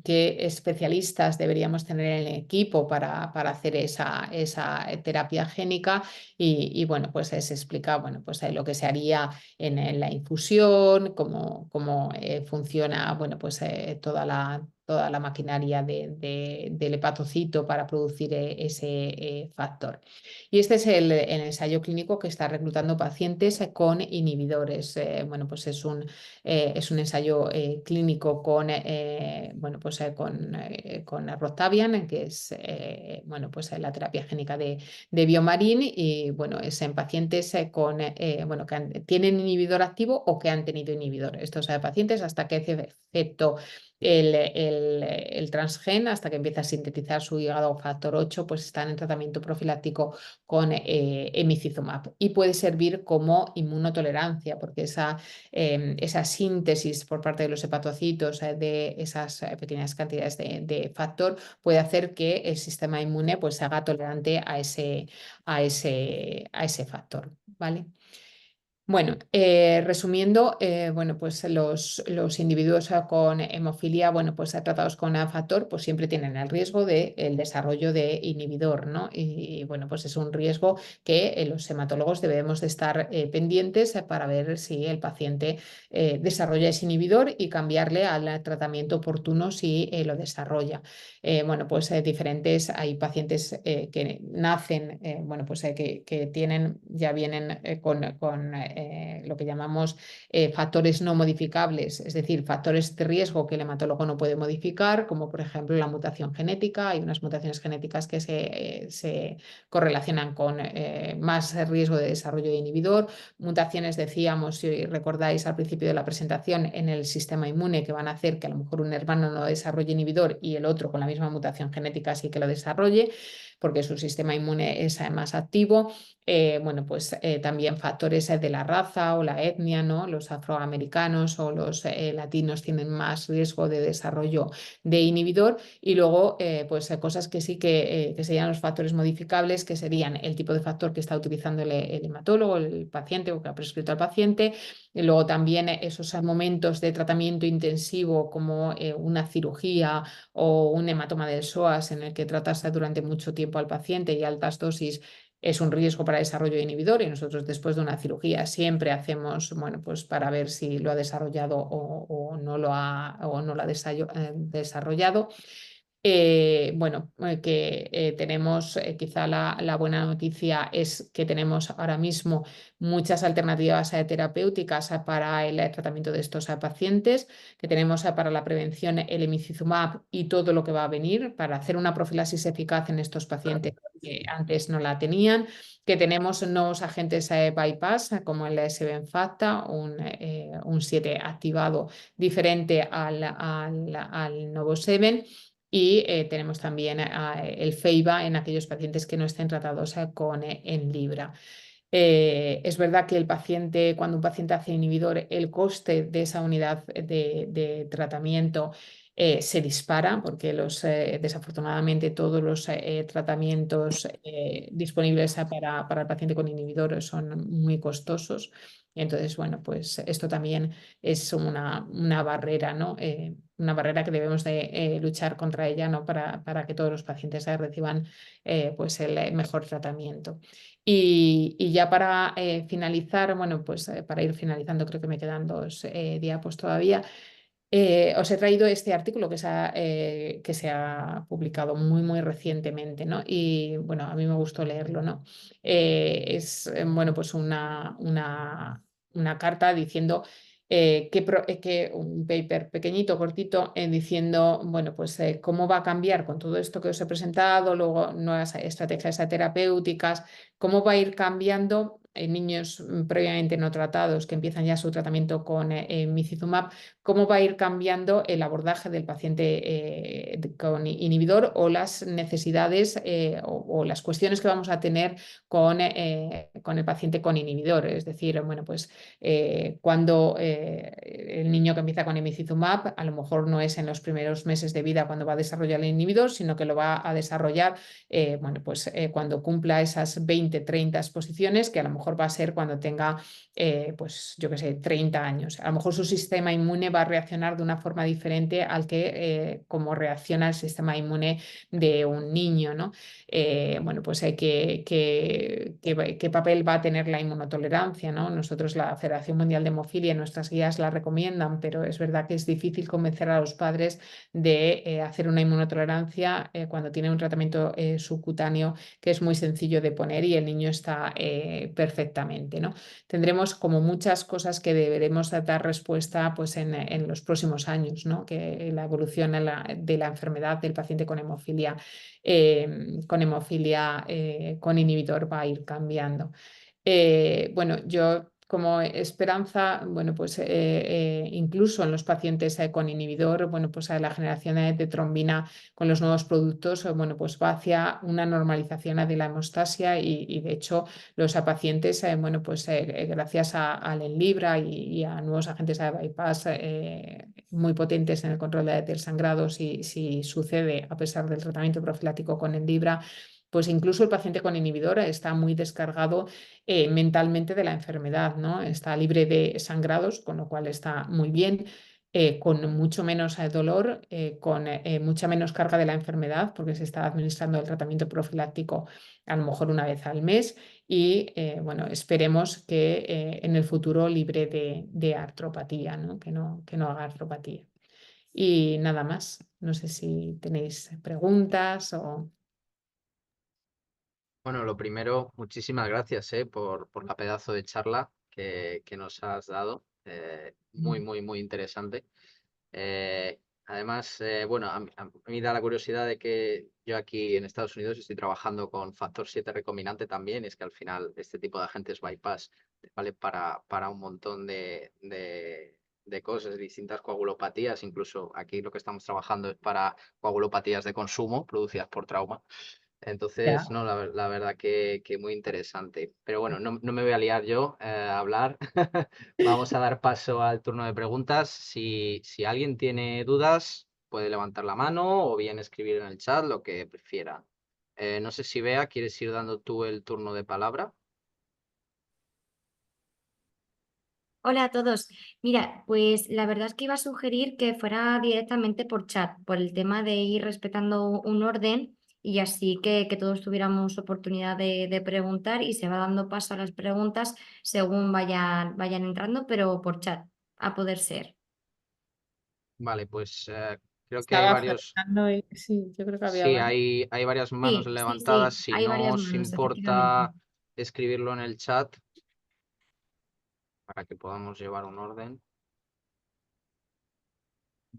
especialistas deberíamos tener en el equipo para hacer esa terapia génica y bueno, pues se explica bueno, pues, lo que se haría en la infusión, cómo funciona bueno, pues, toda la maquinaria del hepatocito para producir ese factor. Y este es el ensayo clínico que está reclutando pacientes con inhibidores. Bueno, pues es un ensayo clínico con, bueno, pues, con Roctavian, que es bueno, pues, la terapia génica de Biomarin, y bueno, es en pacientes bueno, que tienen inhibidor activo o que han tenido inhibidor. Estos pacientes, hasta que hace efecto el transgen, hasta que empieza a sintetizar su hígado factor 8, pues están en tratamiento profiláctico con emicizumab. Y puede servir como inmunotolerancia, porque esa síntesis por parte de los hepatocitos de esas pequeñas cantidades de factor puede hacer que el sistema inmune pues, se haga tolerante a ese factor, ¿vale? Bueno, resumiendo, bueno, pues los individuos con hemofilia, bueno, pues tratados con factor, pues siempre tienen el riesgo del desarrollo de inhibidor, ¿no? Y bueno, pues es un riesgo que los hematólogos debemos de estar pendientes para ver si el paciente desarrolla ese inhibidor y cambiarle al tratamiento oportuno si lo desarrolla. Bueno, pues hay pacientes que nacen, bueno, pues que ya vienen con lo que llamamos factores no modificables, es decir, factores de riesgo que el hematólogo no puede modificar, como por ejemplo la mutación genética. Hay unas mutaciones genéticas que se correlacionan con más riesgo de desarrollo de inhibidor. Mutaciones, decíamos, si recordáis al principio de la presentación, en el sistema inmune, que van a hacer que a lo mejor un hermano no desarrolle inhibidor y el otro con la misma mutación genética sí que lo desarrolle. porque su sistema inmune es más activo. Bueno, pues también factores de la raza o la etnia, ¿no? Los afroamericanos o los latinos tienen más riesgo de desarrollo de inhibidor. Y luego, pues cosas que sí que serían los factores modificables, que serían el tipo de factor que está utilizando el hematólogo, el paciente o que ha prescrito al paciente. Y luego también esos momentos de tratamiento intensivo como una cirugía o un hematoma del psoas en el que tratas durante mucho tiempo al paciente y altas dosis es un riesgo para el desarrollo de inhibidor, y nosotros después de una cirugía siempre hacemos, bueno, pues para ver si lo ha desarrollado o no lo ha desarrollado. Bueno, que tenemos quizá la buena noticia es que tenemos ahora mismo muchas alternativas terapéuticas para el tratamiento de estos pacientes, que tenemos para la prevención el emicizumab y todo lo que va a venir para hacer una profilaxis eficaz en estos pacientes que antes no la tenían, que tenemos nuevos agentes bypass como el Sebenfacta, un 7 activado diferente al Novo 7. Y tenemos también el FEIBA en aquellos pacientes que no estén tratados con Enlibra. Es verdad que cuando un paciente hace inhibidor, el coste de esa unidad de tratamiento se dispara, porque desafortunadamente todos los tratamientos disponibles para el paciente con inhibidor son muy costosos. Entonces, bueno, pues esto también es una barrera, ¿no? Una barrera que debemos de luchar contra ella, ¿no? Para que todos los pacientes reciban pues el mejor tratamiento. Y ya para finalizar, bueno, pues para ir finalizando, creo que me quedan 2 diapos todavía. Os he traído este artículo que se ha publicado muy recientemente, ¿no? Y bueno, a mí me gustó leerlo, ¿no? Bueno, pues una carta diciendo que un paper pequeñito, cortito, diciendo, bueno, pues cómo va a cambiar con todo esto que os he presentado, luego nuevas estrategias terapéuticas, cómo va a ir cambiando en niños previamente no tratados que empiezan ya su tratamiento con micizumab, cómo va a ir cambiando el abordaje del paciente con inhibidor o las necesidades o las cuestiones que vamos a tener con el paciente con inhibidor. Es decir, bueno, pues cuando el niño que empieza con emicizumab a lo mejor no es en los primeros meses de vida cuando va a desarrollar el inhibidor, sino que lo va a desarrollar bueno, pues, cuando cumpla esas 20-30 exposiciones, que a lo mejor va a ser cuando tenga pues yo qué sé, 30 años. A lo mejor su sistema inmune va a reaccionar de una forma diferente al que como reacciona el sistema inmune de un niño, ¿no? Bueno, pues ¿qué papel va a tener la inmunotolerancia, ¿no? Nosotros, la Federación Mundial de Hemofilia, en nuestras guías la recomiendan, pero es verdad que es difícil convencer a los padres de hacer una inmunotolerancia cuando tiene un tratamiento subcutáneo que es muy sencillo de poner y el niño está perfectamente, ¿no? Tendremos como muchas cosas que deberemos dar respuesta pues, en los próximos años, ¿no? Que la evolución de la enfermedad del paciente con hemofilia con inhibidor va a ir cambiando. Bueno, yo como esperanza, bueno, pues incluso en los pacientes con inhibidor, bueno, pues la generación de trombina con los nuevos productos, bueno, pues va hacia una normalización de la hemostasia y de hecho los pacientes, bueno, pues gracias al Enlibra y a nuevos agentes de bypass muy potentes en el control del sangrado, si sucede a pesar del tratamiento profiláctico con Enlibra, pues incluso el paciente con inhibidor está muy descargado mentalmente de la enfermedad, ¿no? Está libre de sangrados, con lo cual está muy bien, con mucho menos dolor, con mucha menos carga de la enfermedad, porque se está administrando el tratamiento profiláctico a lo mejor una vez al mes y bueno, esperemos que en el futuro libre de artropatía, ¿no? Que no haga artropatía. Y nada más, no sé si tenéis preguntas o... Bueno, lo primero, muchísimas gracias por la pedazo de charla que nos has dado. Muy interesante. Además, bueno, a mí da la curiosidad de que yo aquí en Estados Unidos estoy trabajando con factor 7 recombinante también. Es que al final este tipo de agentes bypass vale para un montón de cosas, distintas coagulopatías. Incluso aquí lo que estamos trabajando es para coagulopatías de consumo producidas por trauma. Entonces, Ya. no, la verdad que muy interesante. Pero bueno, no me voy a liar yo a hablar. Vamos a dar paso al turno de preguntas. Si alguien tiene dudas, puede levantar la mano o bien escribir en el chat, lo que prefiera. No sé si Bea, ¿quieres ir dando tú el turno de palabra? Hola a todos. Mira, pues la verdad es que iba a sugerir que fuera directamente por chat, por el tema de ir respetando un orden y así que todos tuviéramos oportunidad de preguntar y se va dando paso a las preguntas según vayan entrando, pero por chat, a poder ser. Vale, pues creo que hay Estaba varios. Fernando y sí, yo creo que había Sí, varios. hay varias manos Sí, sí, levantadas. sí, Si hay no varias os manos, efectivamente. importa escribirlo en el chat para que podamos llevar un orden.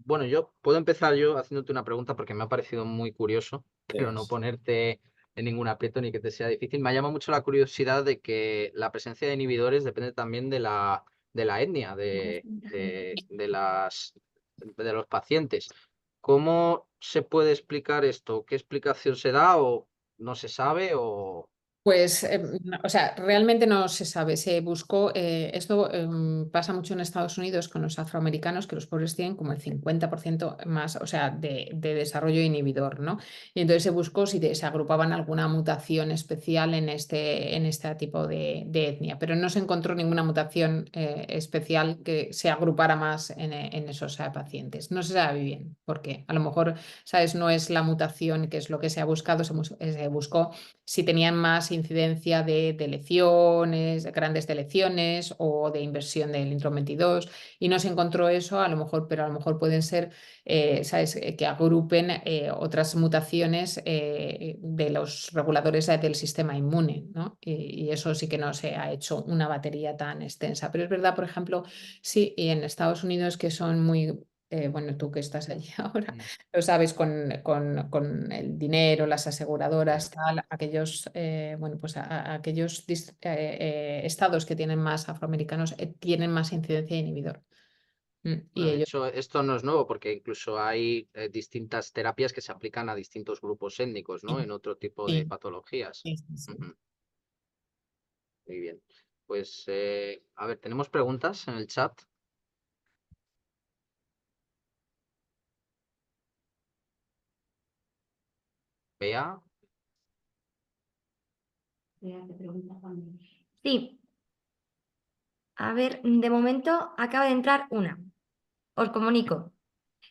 Bueno, yo puedo empezar yo haciéndote una pregunta porque me ha parecido muy curioso, pero no ponerte en ningún aprieto ni que te sea difícil. Me llama mucho la curiosidad de que la presencia de inhibidores depende también de la etnia de los pacientes. ¿Cómo se puede explicar esto? ¿Qué explicación se da o no se sabe o Pues, no, o sea, realmente no se sabe. Se buscó, esto pasa mucho en Estados Unidos con los afroamericanos, que los pobres tienen como el 50% más, o sea, de desarrollo inhibidor, ¿no? Y entonces se buscó si se agrupaban alguna mutación especial en este tipo de etnia, pero no se encontró ninguna mutación especial que se agrupara más en esos pacientes. No se sabe bien por qué. A lo mejor, ¿sabes? No es la mutación que es lo que se ha buscado, se buscó si tenían más incidencia de lesiones, grandes de lesiones o de inversión del intrón 22 y no se encontró eso, a lo mejor, pero a lo mejor pueden ser, ¿sabes? Que agrupen otras mutaciones de los reguladores del sistema inmune, ¿no? Y eso sí que no se ha hecho una batería tan extensa. Pero es verdad, por ejemplo, sí, y en Estados Unidos que son muy bueno, tú que estás allí ahora, Mm, lo sabes, con el dinero, las sí. aseguradoras, tal, aquellos, bueno, pues aquellos estados que tienen más afroamericanos tienen más incidencia de inhibidor. Y Bueno, de ellos, hecho, esto no es nuevo porque incluso hay distintas terapias que se aplican a distintos grupos étnicos, ¿no? sí, En otro tipo de sí, patologías. sí, sí, sí. Ujú, muy bien. Pues, a ver, tenemos preguntas en el chat. Bea, Sí, a ver, de momento acaba de entrar una. Os comunico.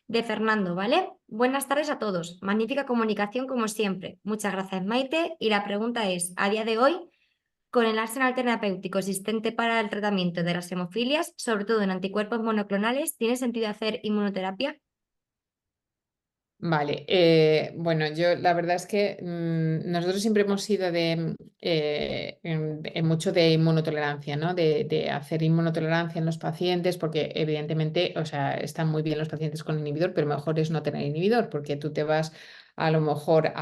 De Fernando, ¿vale? Buenas tardes a todos. Magnífica comunicación como siempre. Muchas gracias, Maite. Y la pregunta es, a día de hoy, con el arsenal terapéutico existente para el tratamiento de las hemofilias, sobre todo en anticuerpos monoclonales, ¿tiene sentido hacer inmunoterapia? Vale, bueno, yo la verdad es que nosotros siempre hemos sido en mucho de inmunotolerancia, ¿no? De hacer inmunotolerancia en los pacientes, porque evidentemente, o sea, están muy bien los pacientes con inhibidor, pero mejor es no tener inhibidor, porque tú te vas a lo mejor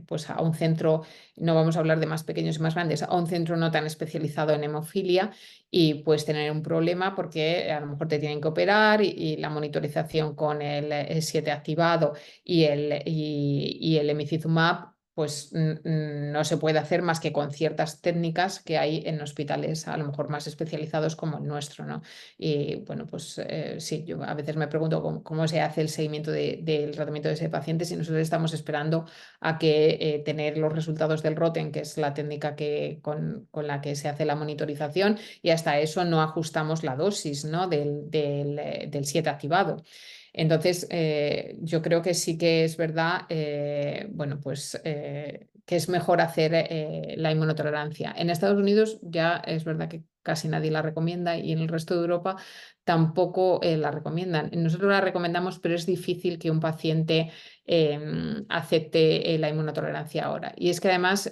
pues a un centro, no vamos a hablar de más pequeños y más grandes, a un centro no tan especializado en hemofilia y puedes tener un problema porque a lo mejor te tienen que operar y la monitorización con el 7 activado y el emicizumab pues no se puede hacer más que con ciertas técnicas que hay en hospitales a lo mejor más especializados como el nuestro, ¿no? Y bueno, pues sí, yo a veces me pregunto cómo se hace el seguimiento del tratamiento de ese paciente si nosotros estamos esperando a que tener los resultados del ROTEN, que es la técnica con la que se hace la monitorización, y hasta eso no ajustamos la dosis, ¿no? del 7 activado. Entonces, yo creo que sí que es verdad, bueno, pues que es mejor hacer la inmunotolerancia. En Estados Unidos ya es verdad que casi nadie la recomienda y en el resto de Europa tampoco la recomiendan. Nosotros la recomendamos, pero es difícil que un paciente acepte la inmunotolerancia ahora. Y es que además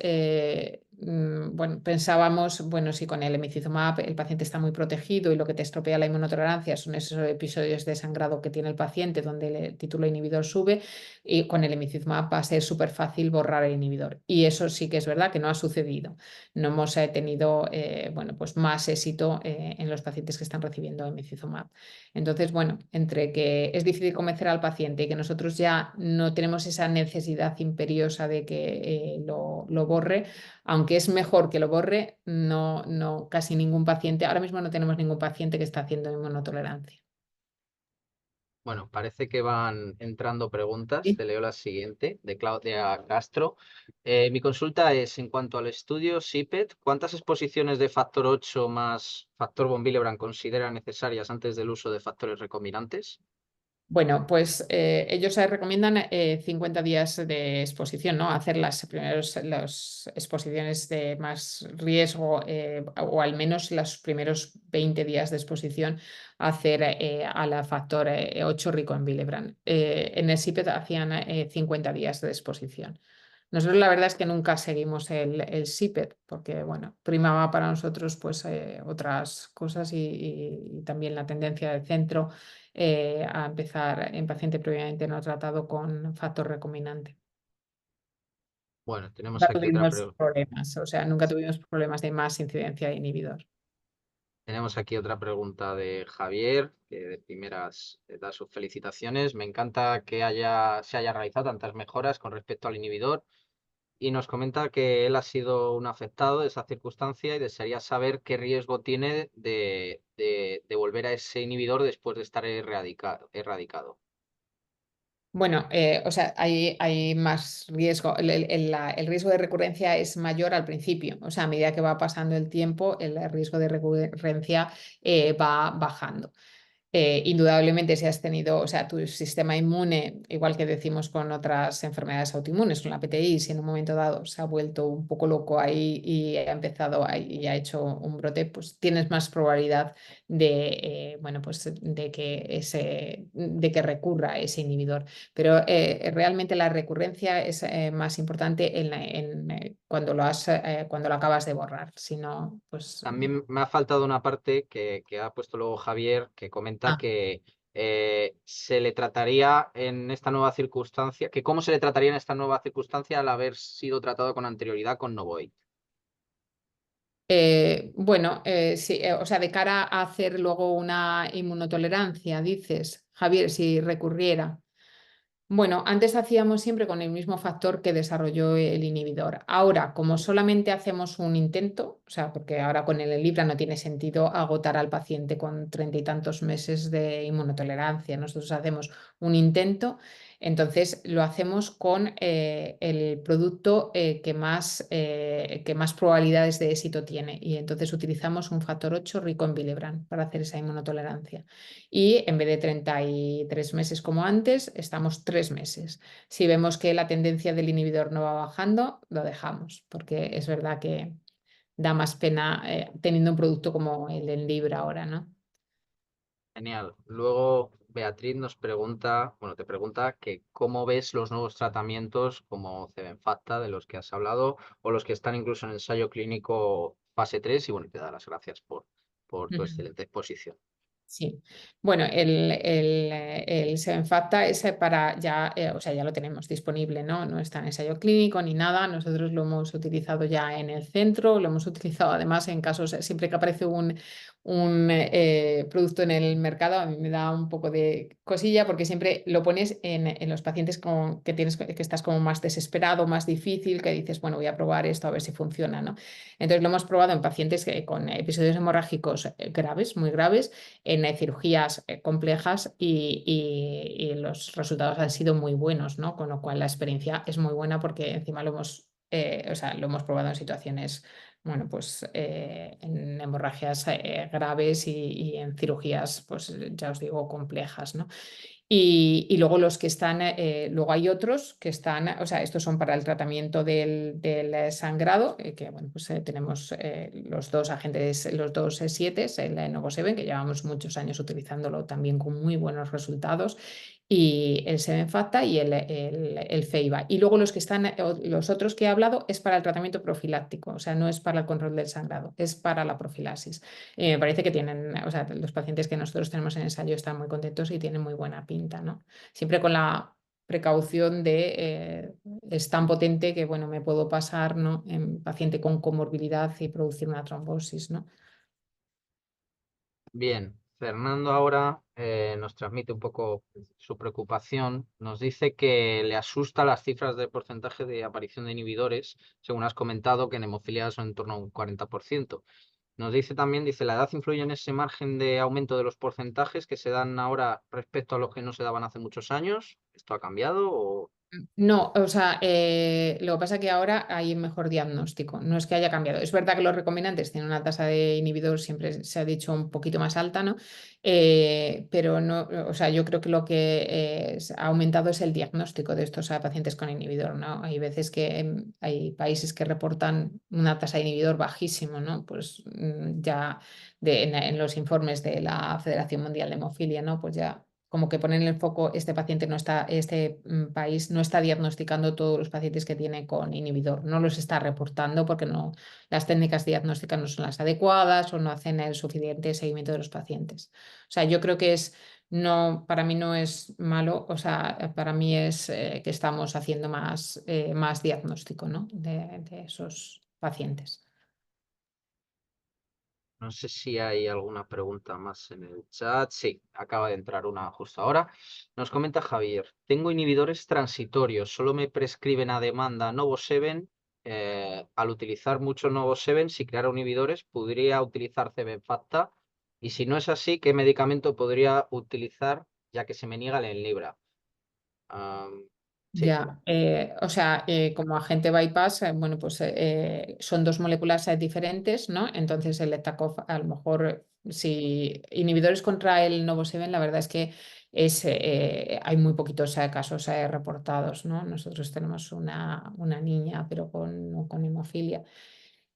bueno, pensábamos, bueno, si con el emicizumab el paciente está muy protegido y lo que te estropea la inmunotolerancia son esos episodios de sangrado que tiene el paciente donde el título inhibidor sube, y con el emicizumab va a ser súper fácil borrar el inhibidor. Y eso sí que es verdad que no ha sucedido. No hemos tenido, bueno, pues más éxito en los pacientes que están recibiendo emicizumab. Entonces, bueno, entre que es difícil convencer al paciente y que nosotros ya no tenemos esa necesidad imperiosa de que lo borre, aunque es mejor que lo borre, casi ningún paciente, ahora mismo no tenemos ningún paciente que está haciendo inmunotolerancia. Bueno, parece que van entrando preguntas. Sí. Te leo la siguiente, de Claudia Castro. Mi consulta es, en cuanto al estudio CIPET, ¿cuántas exposiciones de factor 8 más factor von Willebrand consideran necesarias antes del uso de factores recombinantes? Bueno, pues ellos recomiendan 50 días de exposición, ¿no? Hacer las exposiciones de más riesgo o al menos los primeros 20 días de exposición hacer a la factor 8 rico en Willebrand. En el CIPET hacían 50 días de exposición. Nosotros la verdad es que nunca seguimos el CIPET porque, bueno, primaba para nosotros pues otras cosas y también la tendencia del centro a empezar en paciente previamente no tratado con factor recombinante. Bueno, tenemos Nunca aquí otra tuvimos pregunta. problemas, o sea, nunca tuvimos problemas de más incidencia de inhibidor. Tenemos aquí otra pregunta de Javier, que de primeras da sus felicitaciones. Me encanta que se haya realizado tantas mejoras con respecto al inhibidor y nos comenta que él ha sido un afectado de esa circunstancia y desearía saber qué riesgo tiene de volver a ese inhibidor después de estar erradicado. Bueno, o sea, hay más riesgo. El riesgo de recurrencia es mayor al principio. O sea, a medida que va pasando el tiempo, el riesgo de recurrencia va bajando. Indudablemente, si has tenido, o sea, tu sistema inmune, igual que decimos con otras enfermedades autoinmunes, con la PTI, si en un momento dado se ha vuelto un poco loco ahí y ha empezado y ha hecho un brote, pues tienes más probabilidad de, bueno, pues de que recurra ese inhibidor. Pero realmente la recurrencia es más importante cuando cuando lo acabas de borrar. Si no, pues. También me ha faltado una parte que ha puesto luego Javier, que comenta que se le trataría en esta nueva circunstancia, que cómo se le trataría en esta nueva circunstancia al haber sido tratado con anterioridad con Novoid. Bueno, sí, o sea, de cara a hacer luego una inmunotolerancia, dices, Javier, si recurriera. Bueno, antes hacíamos siempre con el mismo factor que desarrolló el inhibidor. Ahora, como solamente hacemos un intento, o sea, porque ahora con el Libra no tiene sentido agotar al paciente con 30 y tantos meses de inmunotolerancia. Nosotros hacemos un intento, entonces lo hacemos con el producto que más probabilidades de éxito tiene. Y entonces utilizamos un factor 8 rico en Willebrand para hacer esa inmunotolerancia. Y en vez de 33 meses como antes, estamos 3 meses. Si vemos que la tendencia del inhibidor no va bajando, lo dejamos, porque es verdad que da más pena teniendo un producto como el en Libra ahora, ¿no? Genial. Luego Beatriz nos pregunta, bueno, te pregunta que cómo ves los nuevos tratamientos como Cebenfacta, de los que has hablado, o los que están incluso en ensayo clínico fase 3, y bueno, te da las gracias por tu excelente exposición. Sí, bueno, el Sebenfacta es para ya, o sea, ya lo tenemos disponible, ¿no? No está en ensayo clínico ni nada. Nosotros lo hemos utilizado ya en el centro, lo hemos utilizado además en casos, siempre que aparece un producto en el mercado, a mí me da un poco de cosilla porque siempre lo pones en los pacientes que estás como más desesperado, más difícil, que dices, bueno, voy a probar esto a ver si funciona, ¿no? Entonces lo hemos probado en pacientes con episodios hemorrágicos graves, muy graves, en cirugías complejas y los resultados han sido muy buenos, ¿no? Con lo cual la experiencia es muy buena porque encima o sea, lo hemos probado en situaciones, bueno, pues en hemorragias graves y en cirugías, pues ya os digo, complejas, ¿no? Y luego los que están, luego hay otros que están, o sea, estos son para el tratamiento del sangrado, que bueno, pues tenemos los dos agentes, los dos E7, el Novoseven, que llevamos muchos años utilizándolo también con muy buenos resultados. y el Sebenfacta y el Feiba. Y luego los otros que he hablado es para el tratamiento profiláctico, o sea, no es para el control del sangrado, es para la profilaxis. Me parece que tienen, o sea, los pacientes que nosotros tenemos en ensayo están muy contentos y tienen muy buena pinta, ¿no? Siempre con la precaución de es tan potente que, bueno, me puedo pasar, ¿no? En paciente con comorbilidad y producir una trombosis, ¿no? Bien, Fernando ahora nos transmite un poco su preocupación. Nos dice que le asusta las cifras de porcentaje de aparición de inhibidores, según has comentado, que en hemofilia son en torno a un 40%. Nos dice también, dice, ¿la edad influye en ese margen de aumento de los porcentajes que se dan ahora respecto a los que no se daban hace muchos años? ¿Esto ha cambiado o...? No, o sea, lo que pasa es que ahora hay mejor diagnóstico, no es que haya cambiado. Es verdad que los recombinantes tienen una tasa de inhibidor, siempre se ha dicho un poquito más alta, ¿no? Pero no, o sea, yo creo que lo que ha aumentado es el diagnóstico de estos pacientes con inhibidor, ¿no? Hay veces que hay países que reportan una tasa de inhibidor bajísimo, ¿no? Pues ya en los informes de la Federación Mundial de Hemofilia, ¿no? Pues ya como que ponen el foco, este paciente no está, este país no está diagnosticando todos los pacientes que tiene con inhibidor, no los está reportando porque no, las técnicas diagnósticas no son las adecuadas o no hacen el suficiente seguimiento de los pacientes. O sea, yo creo que no, para mí no es malo, o sea, para mí es que estamos haciendo más diagnóstico, ¿no? de esos pacientes. No sé si hay alguna pregunta más en el chat. Sí, acaba de entrar una justo ahora. Nos comenta Javier, tengo inhibidores transitorios, solo me prescriben a demanda Novoseven. Al utilizar mucho Novoseven, si creara inhibidores, podría utilizar Sebenfacta. Y si no es así, ¿qué medicamento podría utilizar ya que se me niega el Enlibra? Sí, Ya, o sea, como agente bypass, bueno, pues son dos moléculas diferentes, ¿no? Entonces el Etacof, a lo mejor, si inhibidores contra el Novoseven, la verdad es que hay muy poquitos casos reportados, ¿no? Nosotros tenemos una niña, pero con hemofilia.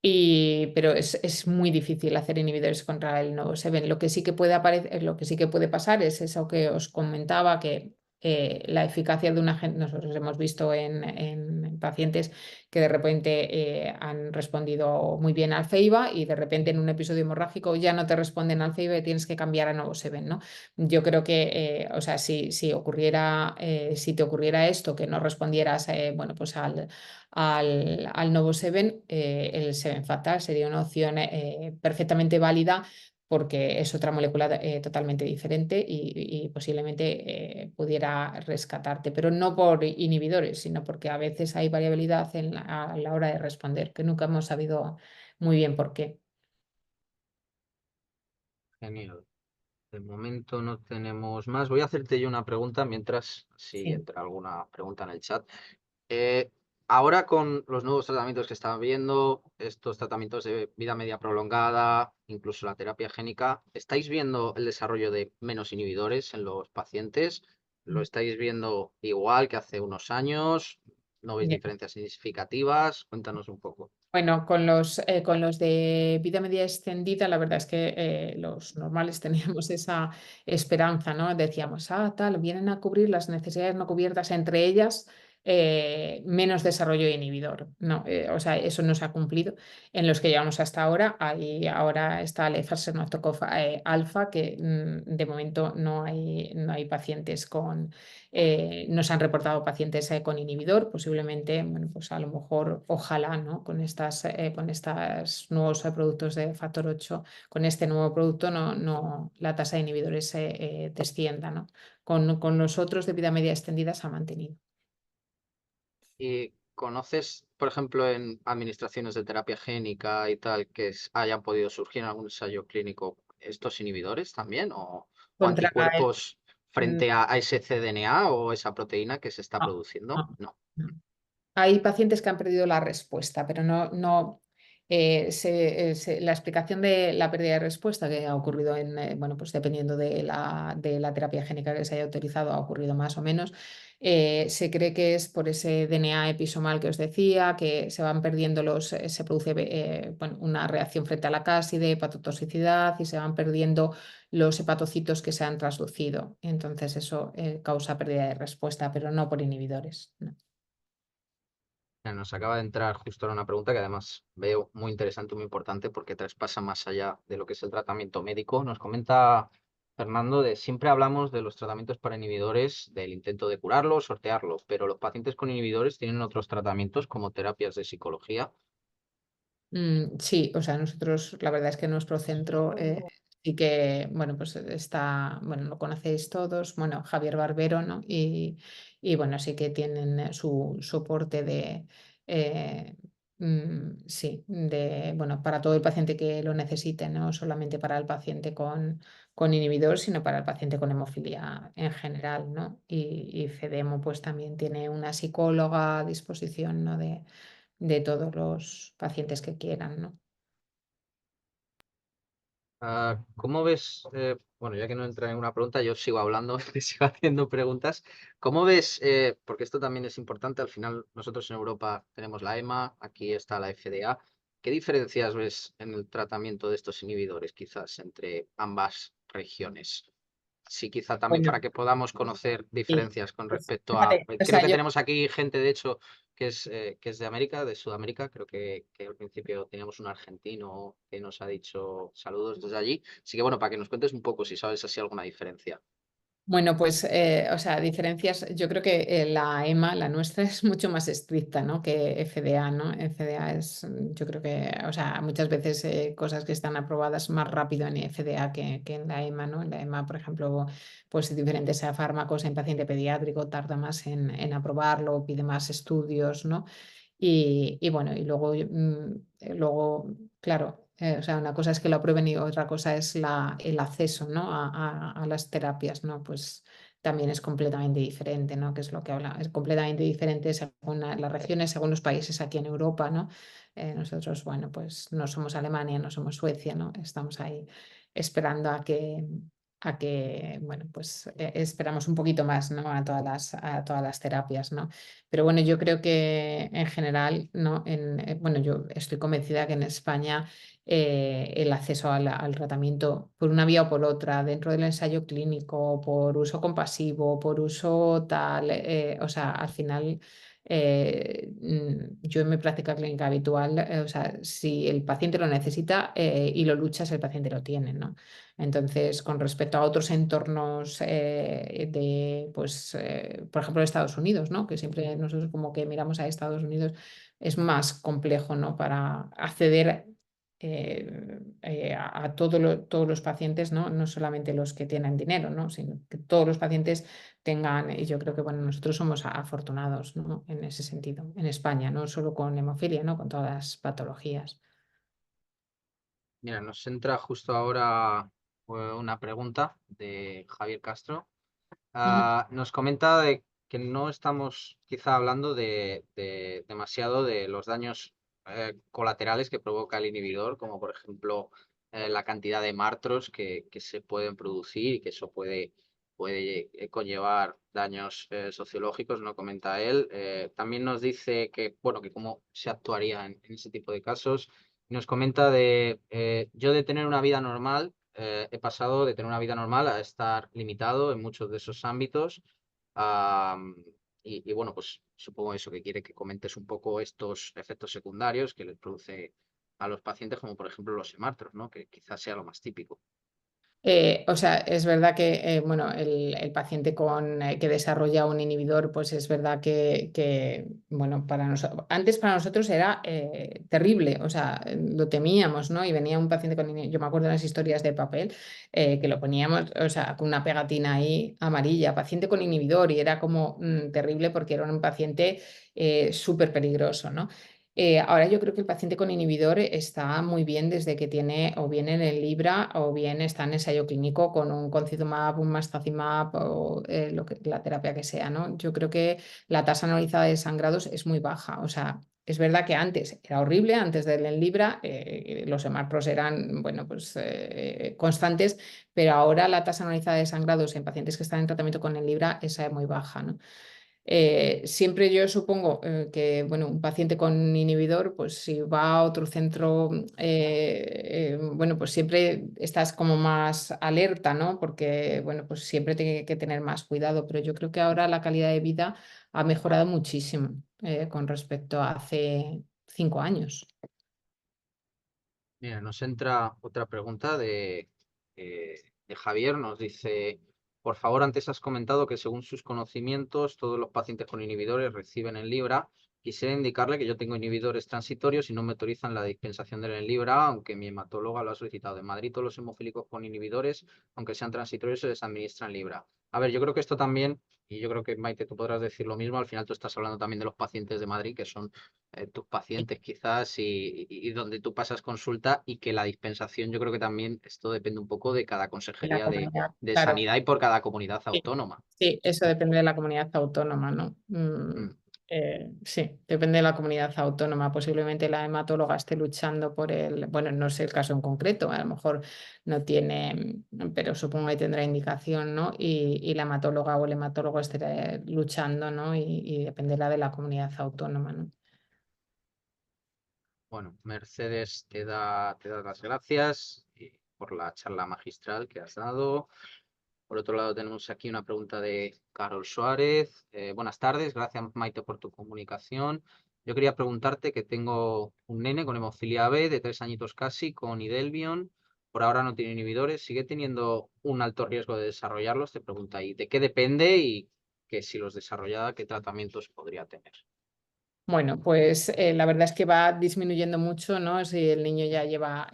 Pero es muy difícil hacer inhibidores contra el Novoseven. Lo que sí que puede lo que sí que puede pasar es eso que os comentaba, que la eficacia de un agente, nosotros hemos visto en pacientes que de repente han respondido muy bien al Feiba y de repente en un episodio hemorrágico ya no te responden al Feiba y tienes que cambiar a Novoseven, ¿no? Yo creo que, o sea, si ocurriera, si te ocurriera esto, que no respondieras, bueno, pues al Novoseven, el Sebenfacta sería una opción perfectamente válida porque es otra molécula totalmente diferente y posiblemente pudiera rescatarte, pero no por inhibidores, sino porque a veces hay variabilidad a la hora de responder, que nunca hemos sabido muy bien por qué. genial. De momento no tenemos más. Voy a hacerte yo una pregunta mientras si Sí. entra alguna pregunta en el chat. Eh, Ahora con los nuevos tratamientos que estamos viendo, estos tratamientos de vida media prolongada, incluso la terapia génica, ¿estáis viendo el desarrollo de menos inhibidores en los pacientes? ¿Lo estáis viendo igual que hace unos años? ¿No veis Ya. diferencias significativas? Cuéntanos un poco. Bueno, con los de vida media extendida, la verdad es que los normales teníamos esa esperanza, ¿no? Decíamos, tal, vienen a cubrir las necesidades no cubiertas, entre ellas menos desarrollo de inhibidor. No, o sea, eso no se ha cumplido. En los que llevamos hasta ahora, ahora está el Effersenoctocov alfa, que de momento no hay pacientes no se han reportado pacientes con inhibidor, posiblemente, bueno, pues a lo mejor, ojalá, ¿no? Con estos nuevos productos de factor 8, con este nuevo producto, la tasa de inhibidores descienda, ¿no? Con los otros de vida media extendida se ha mantenido. ¿Y conoces, por ejemplo, en administraciones de terapia génica y tal, que hayan podido surgir en algún ensayo clínico estos inhibidores también? ¿O Contra el- anticuerpos frente a ese cDNA o esa proteína que se está no, produciendo? no, No. no. Hay pacientes que han perdido la respuesta, pero no, La explicación de la pérdida de respuesta que ha ocurrido bueno, pues dependiendo de la terapia génica que se haya utilizado, ha ocurrido más o menos. Se cree que es por ese DNA episomal que os decía, que se van perdiendo se produce bueno, una reacción frente a la cáside, hepatotoxicidad y se van perdiendo los hepatocitos que se han transducido. Entonces eso causa pérdida de respuesta, pero no por inhibidores. No. Nos acaba de entrar justo ahora una pregunta que además veo muy interesante, muy importante, porque traspasa más allá de lo que es el tratamiento médico. Nos comenta Fernando siempre hablamos de los tratamientos para inhibidores, del intento de curarlos, sortearlos, pero los pacientes con inhibidores tienen otros tratamientos como terapias de psicología. Sí, o sea, nosotros la verdad es que nuestro centro sí que, bueno, pues está, bueno, lo conocéis todos, bueno, Javier Barbero, ¿no? Y bueno, sí que tienen su soporte sí, bueno, para todo el paciente que lo necesite, no solamente para el paciente con inhibidor, sino para el paciente con hemofilia en general, ¿no? Y FEDEMO pues también tiene una psicóloga a disposición, ¿no? De todos los pacientes que quieran, ¿no? ¿Cómo ves, bueno, ya que no entra en una pregunta, yo sigo hablando, te sigo haciendo preguntas. ¿Cómo ves, porque esto también es importante, al final nosotros en Europa tenemos la EMA, aquí está la FDA, ¿qué diferencias ves en el tratamiento de estos inhibidores quizás entre ambas regiones? Sí, quizá también Bueno, para que podamos conocer sí, diferencias con pues, respecto a... fíjate, o Creo sea, que yo, tenemos aquí gente, de hecho, que es de América, de Sudamérica. Creo que al principio teníamos un argentino que nos ha dicho saludos desde allí. Así que bueno, para que nos cuentes un poco si sabes así alguna diferencia. bueno, pues, o sea, diferencias, yo creo que la EMA, la nuestra, es mucho más estricta, ¿no? Que FDA, ¿no? FDA es, yo creo que, o sea, muchas veces cosas que están aprobadas más rápido en FDA que en la EMA, ¿no? En la EMA, por ejemplo, pues diferentes fármacos en paciente pediátrico tarda más en aprobarlo, pide más estudios, ¿no? Y bueno, y luego, luego claro, o sea, una cosa es que lo aprueben y otra cosa es el acceso, ¿no? A las terapias, ¿no? Pues también es completamente diferente, ¿no? Que es lo que habla, es completamente diferente según las regiones, según los países aquí en Europa, ¿no? Nosotros, bueno, pues no somos Alemania, no somos Suecia, ¿no? Estamos ahí esperando a que bueno, pues esperamos un poquito más, ¿no? A todas las terapias, ¿no? Pero bueno, yo creo que en general, ¿no? Bueno, yo estoy convencida que en España el acceso al tratamiento por una vía o por otra, dentro del ensayo clínico, por uso compasivo, por uso tal, o sea, al final yo en mi práctica clínica habitual, o sea, si el paciente lo necesita y lo luchas, el paciente lo tiene, ¿no? Entonces, con respecto a otros entornos pues, por ejemplo, Estados Unidos, ¿no? Que siempre nosotros como que miramos a Estados Unidos, es más complejo, ¿no? Para acceder a todos los pacientes, ¿no? No solamente los que tienen dinero, ¿no? Sino que todos los pacientes tengan, y yo creo que, bueno, nosotros somos afortunados, ¿no? En ese sentido, en España, no solo con hemofilia, ¿no? Con todas las patologías. Mira, nos entra justo ahora una pregunta de Javier Castro. Ujú. Nos comenta de que no estamos quizá hablando demasiado de los daños colaterales que provoca el inhibidor, como por ejemplo la cantidad de martros que se pueden producir y que eso puede conllevar daños sociológicos, ¿no? Comenta él. También nos dice que, bueno, que cómo se actuaría en ese tipo de casos. Nos comenta yo de tener una vida normal, he pasado de tener una vida normal a estar limitado en muchos de esos ámbitos. am, y bueno, pues supongo eso, que quiere que comentes un poco estos efectos secundarios que les produce a los pacientes, como por ejemplo los hemartros, ¿no? Que quizás sea lo más típico. O sea, es verdad que bueno, el paciente que desarrolla un inhibidor, pues es verdad bueno, antes para nosotros era terrible, o sea, lo temíamos, ¿no? Y venía un paciente con inhibidor, yo me acuerdo de las historias de papel, que lo poníamos, o sea, con una pegatina ahí amarilla, paciente con inhibidor, y era como terrible porque era un paciente súper peligroso, ¿no? Ahora yo creo que el paciente con inhibidor está muy bien desde que tiene o bien en el Libra o bien está en ensayo clínico con un concizumab, un mastacimab o la terapia que sea, ¿no? Yo creo que la tasa anualizada de sangrados es muy baja, o sea, Es verdad que antes era horrible, antes del Enlibra, los hematomas eran, bueno, pues, constantes, pero ahora la tasa anualizada de sangrados en pacientes que están en tratamiento con Enlibra es muy baja, ¿no? Siempre yo supongo que, bueno, un paciente con inhibidor, pues si va a otro centro, bueno, pues siempre estás como más alerta, ¿no? Porque, bueno, pues siempre tiene que tener más cuidado, pero yo creo que ahora la calidad de vida ha mejorado muchísimo con respecto a hace 5 años. Mira, nos entra otra pregunta de Javier. Nos dice, por favor, antes has comentado que según sus conocimientos todos los pacientes con inhibidores reciben Enlibra. Quisiera indicarle que yo tengo inhibidores transitorios y no me autorizan la dispensación del Enlibra, aunque mi hematóloga lo ha solicitado. En Madrid todos los hemofílicos con inhibidores, aunque sean transitorios, se les administra Enlibra. A ver, yo creo que esto también, y yo creo que Maite, tú podrás decir lo mismo, al final tú estás hablando también de los pacientes de Madrid, que son tus pacientes quizás y donde tú pasas consulta y que la dispensación yo creo que también esto depende un poco de cada En la consejería comunidad, de claro. sanidad y por cada comunidad Sí, autónoma. sí, eso depende de la comunidad autónoma, ¿no? Mm. Sí, depende de la comunidad autónoma. Posiblemente la hematóloga esté luchando por el, bueno, no sé el caso en concreto, a lo mejor no tiene, pero supongo que tendrá indicación, ¿no? Y la hematóloga o el hematólogo esté luchando, ¿no? Y dependerá de la comunidad autónoma, ¿no? Bueno, Mercedes te da las gracias por la charla magistral que has dado. Por otro lado, tenemos aquí una pregunta de Carol Suárez. Buenas tardes, gracias Maite por tu comunicación. Yo quería preguntarte que tengo un nene con hemofilia B de 3 añitos casi, con Idelvion. Por ahora no tiene inhibidores. ¿Sigue teniendo un alto riesgo de desarrollarlos? Te pregunta ahí, ¿de qué depende y que si los desarrolla, qué tratamientos podría tener? Bueno, pues la verdad es que va disminuyendo mucho, ¿no? Si el niño ya lleva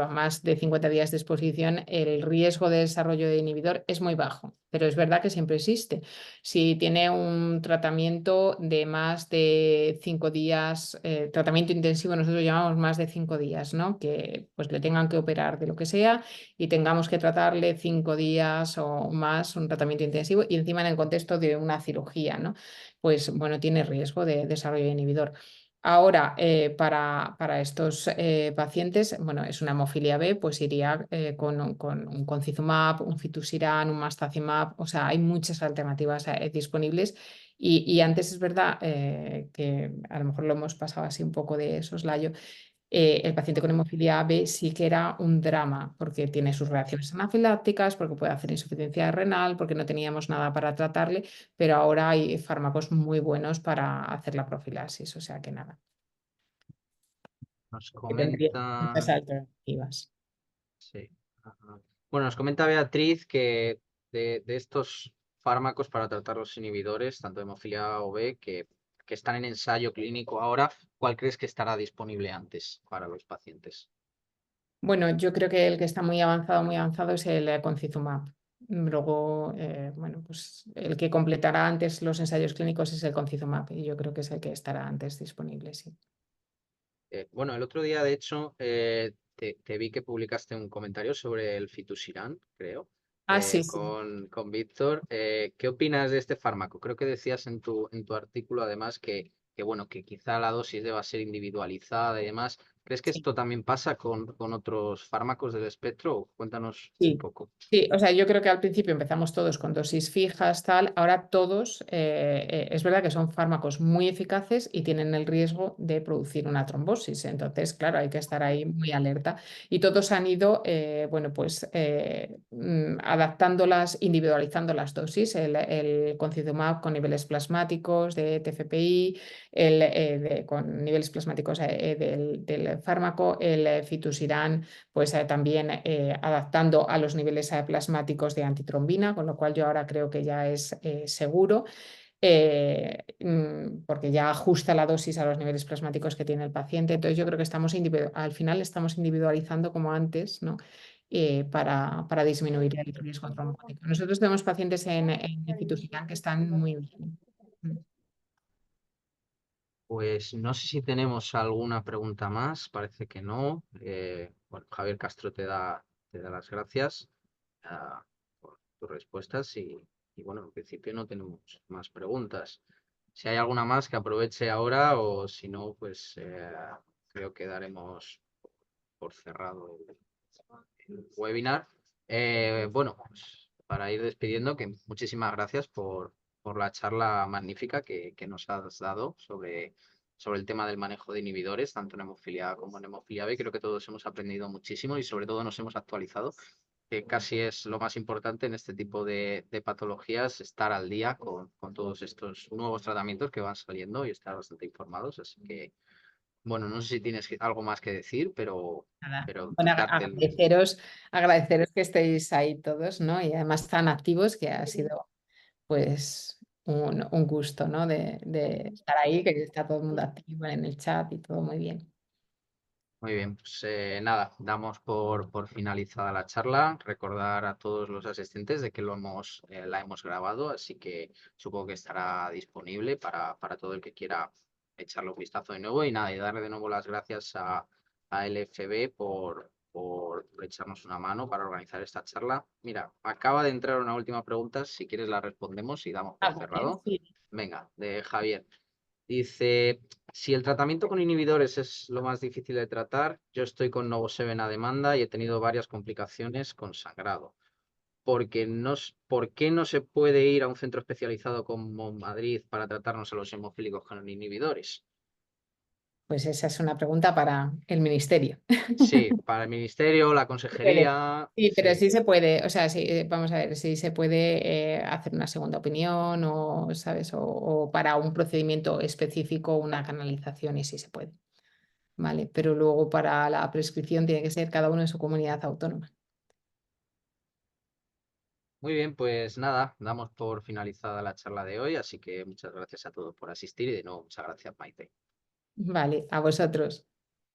más de 50 días de exposición, el riesgo de desarrollo de inhibidor es muy bajo, pero es verdad que siempre existe. Si tiene un tratamiento de más de 5 días, tratamiento intensivo, nosotros llamamos más de 5 días, ¿no? Que pues le tengan que operar de lo que sea y tengamos que tratarle 5 días o más, un tratamiento intensivo y encima en el contexto de una cirugía, ¿no? Pues bueno, tiene riesgo de desarrollo de inhibidor. Ahora, para estos pacientes, bueno, es una hemofilia B, pues iría con un concizumab, un fitusiran, un mastacimab, o sea, hay muchas alternativas disponibles. Y antes es verdad que a lo mejor lo hemos pasado así un poco de soslayo, el paciente con hemofilia B sí que era un drama porque tiene sus reacciones anafilácticas, porque puede hacer insuficiencia renal, porque no teníamos nada para tratarle, pero ahora hay fármacos muy buenos para hacer la profilaxis, o sea que nada, Nos que tendría comenta... muchas alternativas. Sí. Ajá. Bueno, nos comenta Beatriz que de estos fármacos para tratar los inhibidores, tanto de hemofilia A o B, que están en ensayo clínico ahora, ¿cuál crees que estará disponible antes para los pacientes? Bueno, yo creo que el que está muy avanzado es el concizumab. Luego, bueno, pues el que completará antes los ensayos clínicos es el concizumab y yo creo que es el que estará antes disponible, sí. Bueno, el otro día, de hecho, te vi que publicaste un comentario sobre el fitusiran, creo, Ah, sí, sí. con Víctor. ¿Qué opinas de este fármaco? Creo que decías en tu artículo, además, bueno, que quizá la dosis deba ser individualizada y demás. ¿Crees que Sí. esto también pasa con otros fármacos del espectro? Cuéntanos un Sí, poco. sí, o sea, yo creo que al principio empezamos todos con dosis fijas, tal, ahora todos, es verdad que son fármacos muy eficaces y tienen el riesgo de producir una trombosis, entonces, claro, hay que estar ahí muy alerta y todos han ido, bueno, pues adaptándolas, individualizando las dosis, el concizumab con niveles plasmáticos de TFPI, con niveles plasmáticos del fármaco, el fitusiran pues también adaptando a los niveles plasmáticos de antitrombina, con lo cual yo ahora creo que ya es seguro, porque ya ajusta la dosis a los niveles plasmáticos que tiene el paciente. Entonces yo creo que al final estamos individualizando como antes, ¿no? Para disminuir el riesgo trombótico. Nosotros tenemos pacientes en Fitusiran que están muy bien. Pues no sé si tenemos alguna pregunta más, parece que no. Bueno, Javier Castro te da las gracias por tus respuestas y bueno, en principio no tenemos más preguntas. Si hay alguna más que aproveche ahora o si no, pues creo que daremos por cerrado el webinar. Bueno, pues para ir despidiendo, que muchísimas gracias por la charla magnífica que nos has dado sobre el tema del manejo de inhibidores, tanto en hemofilia A como en hemofilia B. Creo que todos hemos aprendido muchísimo y sobre todo nos hemos actualizado, que casi es lo más importante en este tipo de patologías, estar al día con todos estos nuevos tratamientos que van saliendo y estar bastante informados. Así que, bueno, no sé si tienes algo más que decir, Nada. pero Bueno, darte el... agradeceros que estéis ahí todos, ¿no? Y además tan activos que ha sido pues un gusto, ¿no? De estar ahí, que está todo el mundo activo en el chat y todo muy bien. Muy bien, pues nada, damos por finalizada la charla. Recordar a todos los asistentes de que la hemos grabado, así que supongo que estará disponible para todo el que quiera echarle un vistazo de nuevo. Y nada, y darle de nuevo las gracias a LFB por echarnos una mano para organizar esta charla. Mira, acaba de entrar una última pregunta, si quieres la respondemos y damos por Vale, cerrado. sí. Venga, de Javier. Dice, si el tratamiento con inhibidores es lo más difícil de tratar, yo estoy con Novoseven a demanda y he tenido varias complicaciones con sangrado. ¿Por qué no se puede ir a un centro especializado como Madrid para tratarnos a los hemofílicos con inhibidores? Pues esa es una pregunta para el ministerio. Sí, para el ministerio, la Puede. consejería, Sí, pero sí. sí se puede, o sea, sí, vamos a ver, si se puede hacer una segunda opinión o, ¿sabes? O para un procedimiento específico una canalización y sí se puede, ¿vale? Pero luego para la prescripción tiene que ser cada uno en su comunidad autónoma. Muy bien, pues nada, damos por finalizada la charla de hoy, así que muchas gracias a todos por asistir y de nuevo muchas gracias, Maite. Vale, a vosotros.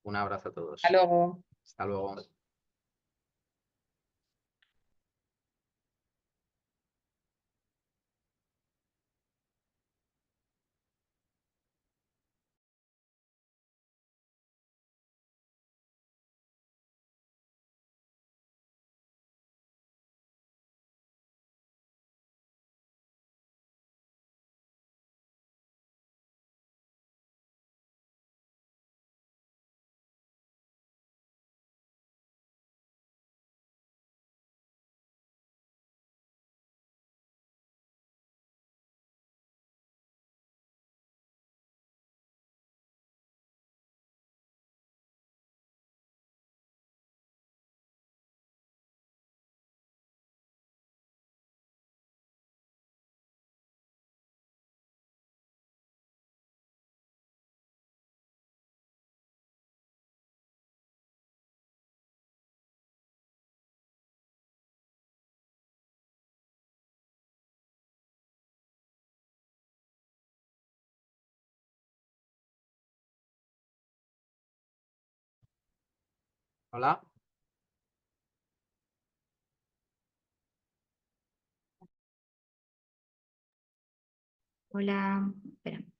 Un abrazo a Hasta todos. luego. Hasta luego. Hola. Hola, espera.